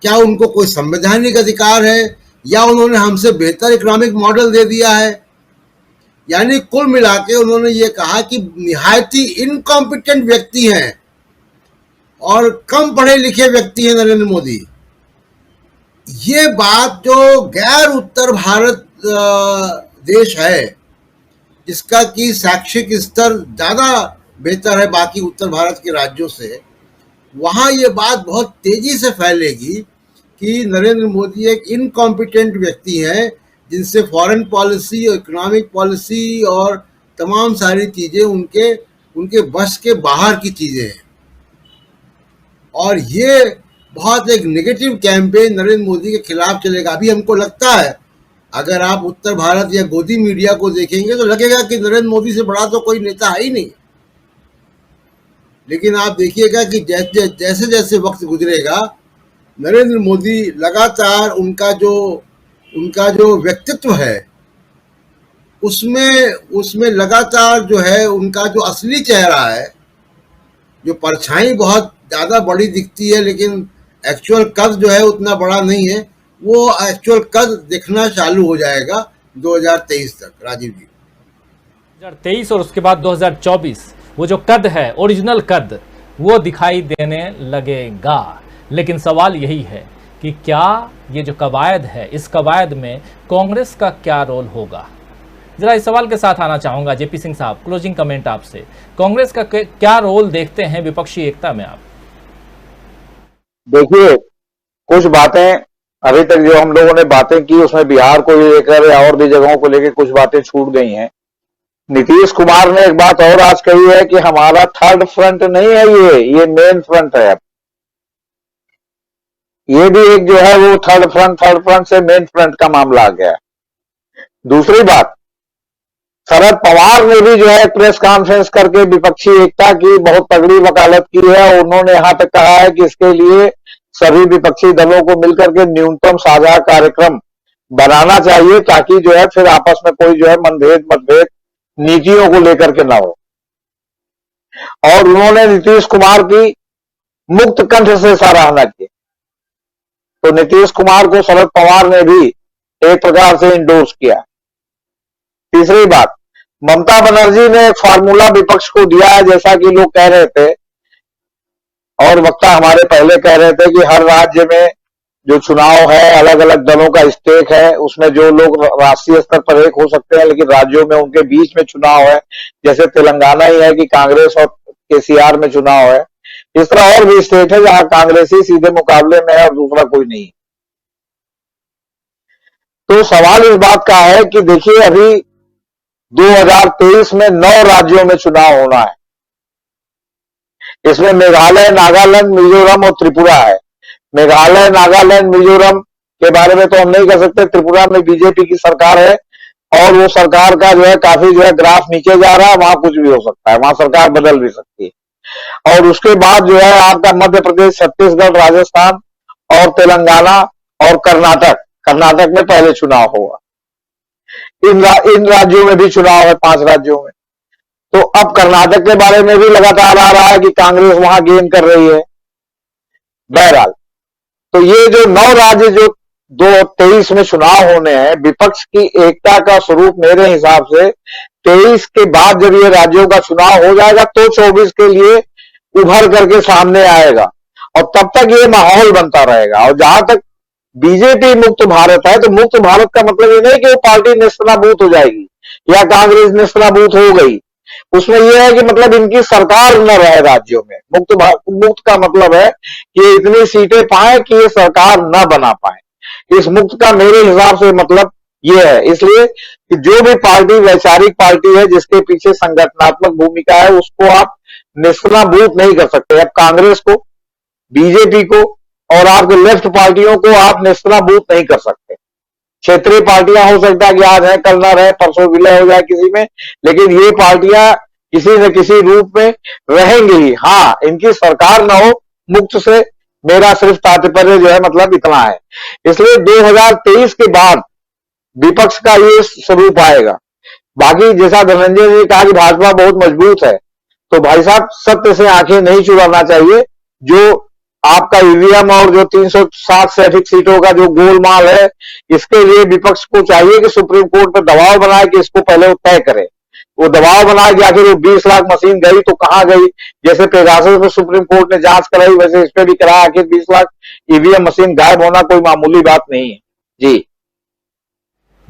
क्या उनको कोई संवैधानिक अधिकार है, या उन्होंने हमसे बेहतर इकोनॉमिक मॉडल दे दिया है। यानी कुल मिला के उन्होंने ये कहा कि निहायत ही इनकॉम्पिटेंट व्यक्ति हैं और कम पढ़े लिखे व्यक्ति हैं नरेंद्र मोदी। ये बात जो गैर उत्तर भारत देश है जिसका कि शैक्षिक स्तर ज़्यादा बेहतर है बाकी उत्तर भारत के राज्यों से, वहाँ ये बात बहुत तेज़ी से फैलेगी कि नरेंद्र मोदी एक इनकॉम्पिटेंट व्यक्ति हैं जिनसे फॉरेन पॉलिसी और इकोनॉमिक पॉलिसी और तमाम सारी चीज़ें उनके बस के बाहर की चीज़ें हैं। और ये बहुत एक नेगेटिव कैंपेन नरेंद्र मोदी के खिलाफ चलेगा। अभी हमको लगता है अगर आप उत्तर भारत या गोदी मीडिया को देखेंगे तो लगेगा कि नरेंद्र मोदी से बड़ा तो कोई नेता है ही नहीं, लेकिन आप देखिएगा कि जैसे जैसे वक्त गुजरेगा नरेंद्र मोदी लगातार उनका जो व्यक्तित्व है उसमें लगातार जो है उनका जो असली चेहरा है, जो परछाई बहुत ज़्यादा बड़ी दिखती है लेकिन एक्चुअल कद जो है उतना बड़ा नहीं है, वो एक्चुअल कद दिखना चालू हो जाएगा 2023 तक। राजीव जी, 2023 और उसके बाद 2024 वो जो कद है, ओरिजिनल कद, वो दिखाई देने लगेगा। लेकिन सवाल यही है कि क्या ये जो कवायद है, इस कवायद में कांग्रेस का क्या रोल होगा। जरा इस सवाल के साथ आना चाहूंगा जेपी सिंह साहब, क्लोजिंग कमेंट आपसे। कांग्रेस का क्या रोल देखते हैं विपक्षी एकता में आप? देखिए, कुछ बातें अभी तक जो हम लोगों ने बातें की उसमें बिहार को लेकर या और भी जगहों को लेकर कुछ बातें छूट गई हैं। नीतीश कुमार ने एक बात और आज कही है कि हमारा थर्ड फ्रंट नहीं है, ये मेन फ्रंट है। ये भी एक जो है वो थर्ड फ्रंट से मेन फ्रंट का मामला आ गया। दूसरी बात, शरद पवार ने भी जो है प्रेस कॉन्फ्रेंस करके विपक्षी एकता की बहुत तगड़ी वकालत की है। उन्होंने यहां तक कहा है कि इसके लिए सभी विपक्षी दलों को मिलकर के न्यूनतम साझा कार्यक्रम बनाना चाहिए, ताकि जो है फिर आपस में कोई जो है मतभेद नीतियों को लेकर के ना हो। और उन्होंने नीतीश कुमार की मुक्त कंठ से सराहना की। तो नीतीश कुमार को शरद पवार ने भी एक प्रकार से इंडोर्स किया। तीसरी बात, ममता बनर्जी ने एक फार्मूला विपक्ष को दिया है, जैसा कि लोग कह रहे थे और वक्ता हमारे पहले कह रहे थे कि हर राज्य में जो चुनाव है अलग अलग दलों का स्टेक है, उसमें जो लोग राष्ट्रीय स्तर पर एक हो सकते हैं लेकिन राज्यों में उनके बीच में चुनाव है। जैसे तेलंगाना ही है कि कांग्रेस और केसीआर में चुनाव है, इस तरह और भी स्टेट है जहां कांग्रेस ही सीधे मुकाबले में है और दूसरा कोई नहीं। तो सवाल इस बात का है कि देखिए, अभी 2023 में 9 राज्यों में चुनाव होना है। इसमें मेघालय, नागालैंड, मिजोरम और त्रिपुरा है। मेघालय, नागालैंड, मिजोरम के बारे में तो हम नहीं कह सकते। त्रिपुरा में बीजेपी की सरकार है और वो सरकार का जो है काफी जो है ग्राफ नीचे जा रहा है, वहां कुछ भी हो सकता है, वहां सरकार बदल भी सकती है। और उसके बाद जो है आपका मध्य प्रदेश, छत्तीसगढ़, राजस्थान और तेलंगाना और कर्नाटक में पहले चुनाव होगा। इन राज्यों में भी चुनाव है, 5 राज्यों में। तो अब कर्नाटक के बारे में भी लगातार आ रहा है कि कांग्रेस वहां गेन कर रही है। बहरहाल, तो ये जो 9 राज्य जो 2023 में चुनाव होने हैं, विपक्ष की एकता का स्वरूप मेरे हिसाब से 23 के बाद जब ये राज्यों का चुनाव हो जाएगा तो 24 के लिए उभर करके सामने आएगा और तब तक ये माहौल बनता रहेगा। और जहां तक बीजेपी मुक्त भारत है, तो मुक्त भारत का मतलब ये नहीं कि वो पार्टी नेस्तनाबूद हो जाएगी या कांग्रेस नेस्तनाबूद हो गई। उसमें यह है कि मतलब इनकी सरकार न रहे राज्यों में। मुक्त का मतलब है कि इतनी सीटें पाए कि ये सरकार न बना पाए। इस मुक्त का मेरे हिसाब से मतलब ये है। इसलिए कि जो भी पार्टी वैचारिक पार्टी है जिसके पीछे संगठनात्मक भूमिका है, उसको आप नेस्तनाबूद नहीं कर सकते। अब कांग्रेस को, बीजेपी को और आपके लेफ्ट पार्टियों को आप नेस्तनाबूद नहीं कर सकते। क्षेत्रीय पार्टियां हो सकता है कि आज है कल ना रहे, परसों विलय हो जाए किसी में, लेकिन ये पार्टियां किसी न किसी रूप में रहेंगी ही। हाँ, इनकी सरकार ना हो, मुक्त से मेरा सिर्फ तात्पर्य जो है मतलब इतना है। इसलिए 2023 के बाद विपक्ष का ये स्वरूप आएगा। बाकी जैसा धनंजय जी ने कहा कि भाजपा बहुत मजबूत है, तो भाई साहब सत्य से आंखें नहीं चुराना चाहिए। जो आपका ईवीएम और जो 360 से अधिक सीटों का जो गोलमाल है, इसके लिए विपक्ष को चाहिए कि सुप्रीम कोर्ट पर दबाव बनाए कि इसको पहले वो तय करे। वो दबाव बनाए कि आखिर वो 20 लाख मशीन गई तो कहां गई। जैसे पेगासस में सुप्रीम कोर्ट ने जांच कराई, वैसे इस पे भी कराया। आखिर 20 लाख ईवीएम मशीन गायब होना कोई मामूली बात नहीं है जी।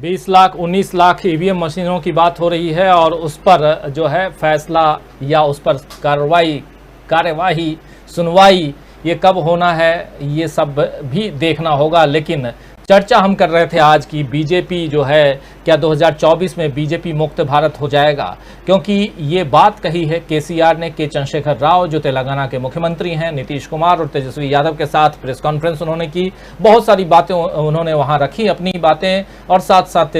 20 लाख 19 लाख ईवीएम मशीनों की बात हो रही है और उस पर जो है फैसला या उस पर कार्यवाही सुनवाई ये कब होना है, ये सब भी देखना होगा। लेकिन चर्चा हम कर रहे थे आज की बीजेपी जो है क्या 2024 में बीजेपी मुक्त भारत हो जाएगा, क्योंकि ये बात कही है केसीआर ने, के चंद्रशेखर राव जो तेलंगाना के मुख्यमंत्री हैं, नीतीश कुमार और तेजस्वी यादव के साथ प्रेस कॉन्फ्रेंस उन्होंने की। बहुत सारी बातें उन्होंने वहां रखी, अपनी बातें, और साथ साथ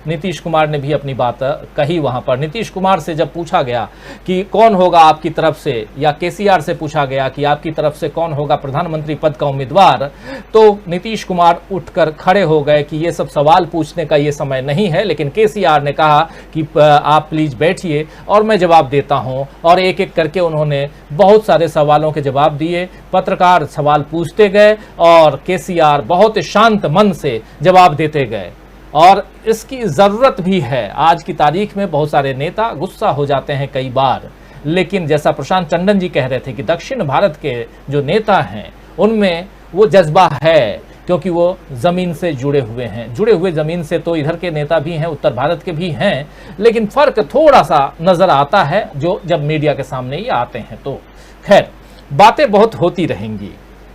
नीतीश कुमार ने भी अपनी बात कही वहां पर। नीतीश कुमार से जब पूछा गया कि कौन होगा आपकी तरफ से, या केसीआर से पूछा गया कि आपकी तरफ से कौन होगा प्रधानमंत्री पद का उम्मीदवार, तो नीतीश कुमार उठकर खड़े हो गए कि ये सब सवाल पूछने का ये समय नहीं है। लेकिन केसीआर ने कहा कि आप प्लीज बैठिए और मैं जवाब देता हूं, और एक एक करके उन्होंने बहुत सारे सवालों के जवाब दिए। पत्रकार सवाल पूछते गए और केसीआर बहुत शांत मन से जवाब देते गए, और इसकी जरूरत भी है। आज की तारीख में बहुत सारे नेता गुस्सा हो जाते हैं कई बार, लेकिन जैसा प्रशांत टंडन जी कह रहे थे कि दक्षिण भारत के जो नेता हैं उनमें वो जज्बा है, क्योंकि वो ज़मीन से जुड़े हुए हैं। जुड़े हुए ज़मीन से तो इधर के नेता भी हैं, उत्तर भारत के भी हैं, लेकिन फ़र्क थोड़ा सा नज़र आता है जो जब मीडिया के सामने ही आते हैं। तो खैर, बातें बहुत होती रहेंगी,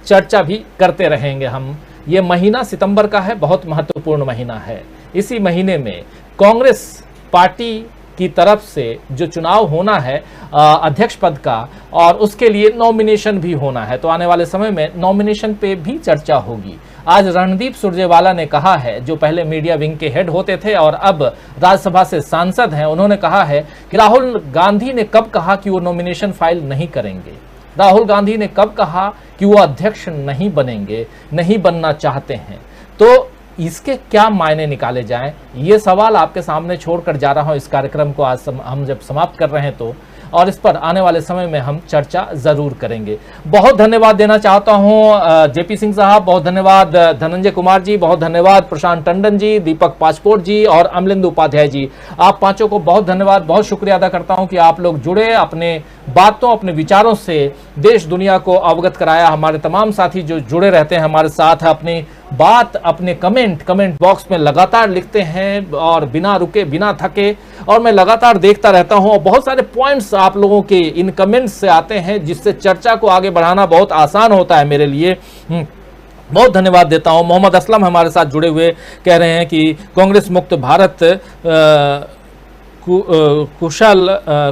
चर्चा भी करते रहेंगे हम। ये महीना सितंबर का है, बहुत महत्वपूर्ण महीना है। इसी महीने में कांग्रेस पार्टी की तरफ से जो चुनाव होना है अध्यक्ष पद का, और उसके लिए नॉमिनेशन भी होना है, तो आने वाले समय में नॉमिनेशन पे भी चर्चा होगी। आज रणदीप सुरजेवाला ने कहा है, जो पहले मीडिया विंग के हेड होते थे और अब राज्यसभा से सांसद हैं, उन्होंने कहा है कि राहुल गांधी ने कब कहा कि वो नॉमिनेशन फाइल नहीं करेंगे, राहुल गांधी ने कब कहा कि वो अध्यक्ष नहीं बनेंगे, नहीं बनना चाहते हैं। तो इसके क्या मायने निकाले जाएं, ये सवाल आपके सामने छोड़कर जा रहा हूं इस कार्यक्रम को आज हम जब समाप्त कर रहे हैं तो, और इस पर आने वाले समय में हम चर्चा जरूर करेंगे। बहुत धन्यवाद देना चाहता हूं जेपी सिंह साहब, बहुत धन्यवाद धनंजय कुमार जी, बहुत धन्यवाद प्रशांत टंडन जी, दीपक पासपोर्ट जी और अमलिंदु उपाध्याय जी। आप पांचों को बहुत धन्यवाद, बहुत शुक्रिया अदा करता हूं कि आप लोग जुड़े, अपने बातों, अपने विचारों से देश दुनिया को अवगत कराया। हमारे तमाम साथी जो जुड़े रहते हैं हमारे साथ, अपनी बात, अपने कमेंट बॉक्स में लगातार लिखते हैं और बिना रुके, बिना थके, और मैं लगातार देखता रहता हूं। बहुत सारे पॉइंट्स आप लोगों के इन कमेंट्स से आते हैं, जिससे चर्चा को आगे बढ़ाना बहुत आसान होता है मेरे लिए। बहुत धन्यवाद देता हूं। मोहम्मद असलम हमारे साथ जुड़े हुए कह रहे हैं कि कांग्रेस मुक्त भारत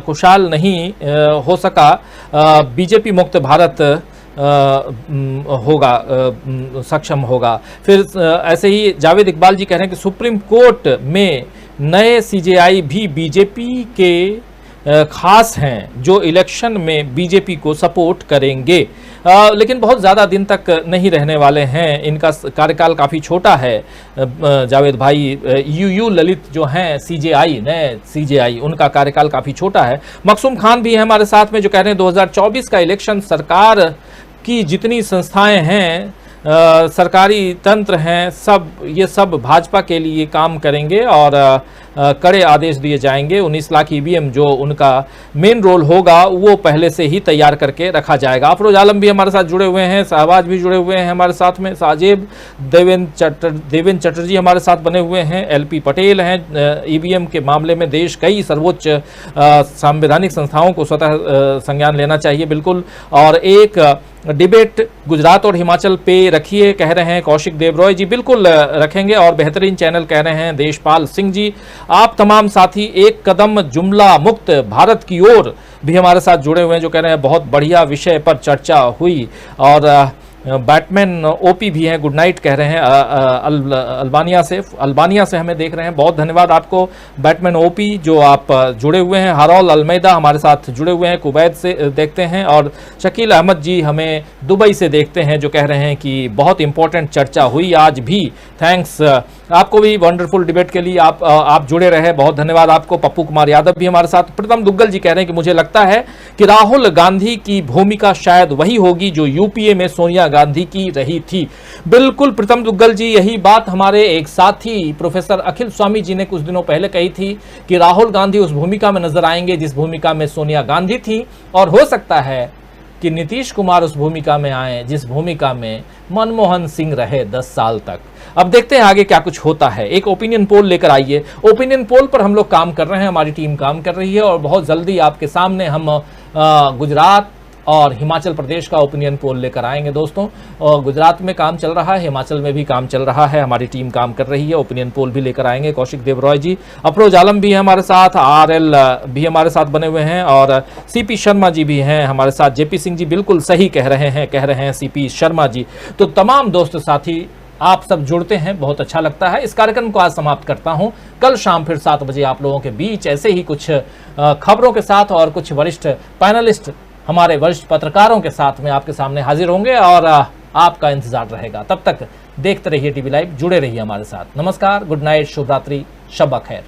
कुशाल नहीं हो सका, बीजेपी मुक्त भारत होगा, सक्षम होगा। फिर ऐसे ही जावेद इकबाल जी कह रहे हैं कि सुप्रीम कोर्ट में नए सीजेआई भी बीजेपी के खास हैं, जो इलेक्शन में बीजेपी को सपोर्ट करेंगे, लेकिन बहुत ज़्यादा दिन तक नहीं रहने वाले हैं, इनका कार्यकाल काफ़ी छोटा है। जावेद भाई, यू ललित जो हैं सीजेआई, नए सीजेआई, उनका कार्यकाल काफ़ी छोटा है। मकसूम खान भी हैं हमारे साथ में, जो कह रहे हैं 2024 का इलेक्शन सरकार की जितनी संस्थाएं हैं, सरकारी तंत्र हैं, ये सब भाजपा के लिए काम करेंगे और कड़े आदेश दिए जाएंगे। 19 लाख ईवीएम जो उनका मेन रोल होगा वो पहले से ही तैयार करके रखा जाएगा। अफरोज आलम भी हमारे साथ जुड़े हुए हैं, शहबाज भी जुड़े हुए हैं हमारे साथ में, साजेब, देवेंद्र चटर्जी हमारे साथ बने हुए हैं, एलपी पटेल हैं। ईवीएम के मामले में देश कई सर्वोच्च संवैधानिक संस्थाओं को स्वतः संज्ञान लेना चाहिए, बिल्कुल। और एक डिबेट गुजरात और हिमाचल पे रखिए, कह रहे हैं कौशिक देवरॉय जी, बिल्कुल रखेंगे। और बेहतरीन चैनल कह रहे हैं देशपाल सिंह जी। आप तमाम साथी एक कदम जुमला मुक्त भारत की ओर भी हमारे साथ जुड़े हुए हैं, जो कह रहे हैं बहुत बढ़िया विषय पर चर्चा हुई। और बैटमैन ओपी भी हैं, गुड नाइट कह रहे हैं अल्बानिया से हमें देख रहे हैं। बहुत धन्यवाद आपको बैटमैन ओपी, जो आप जुड़े हुए हैं। हारोल अलमैदा हमारे साथ जुड़े हुए हैं, कुवैत से देखते हैं। और शकील अहमद जी हमें दुबई से देखते हैं, जो कह रहे हैं कि बहुत इंपॉर्टेंट चर्चा हुई आज भी। थैंक्स आपको भी वंडरफुल डिबेट के लिए, आप जुड़े रहे, बहुत धन्यवाद आपको। पप्पू कुमार यादव भी हमारे साथ। प्रीतम दुग्गल जी कह रहे हैं कि मुझे लगता है कि राहुल गांधी की भूमिका शायद वही होगी जो यूपीए में सोनिया गांधी की रही थी। बिल्कुल प्रीतम दुग्गल जी, यही बात हमारे एक साथी प्रोफेसर अखिल स्वामी जी ने कुछ दिनों पहले कही थी कि राहुल गांधी उस भूमिका में नजर आएंगे जिस भूमिका में सोनिया गांधी थी, और हो सकता है कि नीतीश कुमार उस भूमिका में आए जिस भूमिका में मनमोहन सिंह रहे 10 साल तक। अब देखते हैं आगे क्या कुछ होता है। एक ओपिनियन पोल लेकर आइए, ओपिनियन पोल पर हम लोग काम कर रहे हैं, हमारी टीम काम कर रही है, और बहुत जल्दी आपके सामने हम गुजरात और हिमाचल प्रदेश का ओपिनियन पोल लेकर आएंगे दोस्तों। और गुजरात में काम चल रहा है, हिमाचल में भी काम चल रहा है, हमारी टीम काम कर रही है, ओपिनियन पोल भी लेकर आएंगे। कौशिक देवरॉय जी, अफरोज आलम भी है हमारे साथ, आरएल भी हमारे साथ बने हुए हैं, और सीपी शर्मा जी भी हैं हमारे साथ। जेपी सिंह जी बिल्कुल सही कह रहे हैं सीपी शर्मा जी। तो तमाम दोस्त साथी आप सब जुड़ते हैं, बहुत अच्छा लगता है। इस कार्यक्रम को आज समाप्त करता हूं। कल शाम फिर 7 बजे आप लोगों के बीच ऐसे ही कुछ खबरों के साथ और कुछ वरिष्ठ पैनलिस्ट, हमारे वरिष्ठ पत्रकारों के साथ में आपके सामने हाजिर होंगे, और आपका इंतजार रहेगा। तब तक देखते रहिए टीवी लाइव, जुड़े रहिए हमारे साथ। नमस्कार, गुड नाइट, शुभ रात्रि, शब खैर।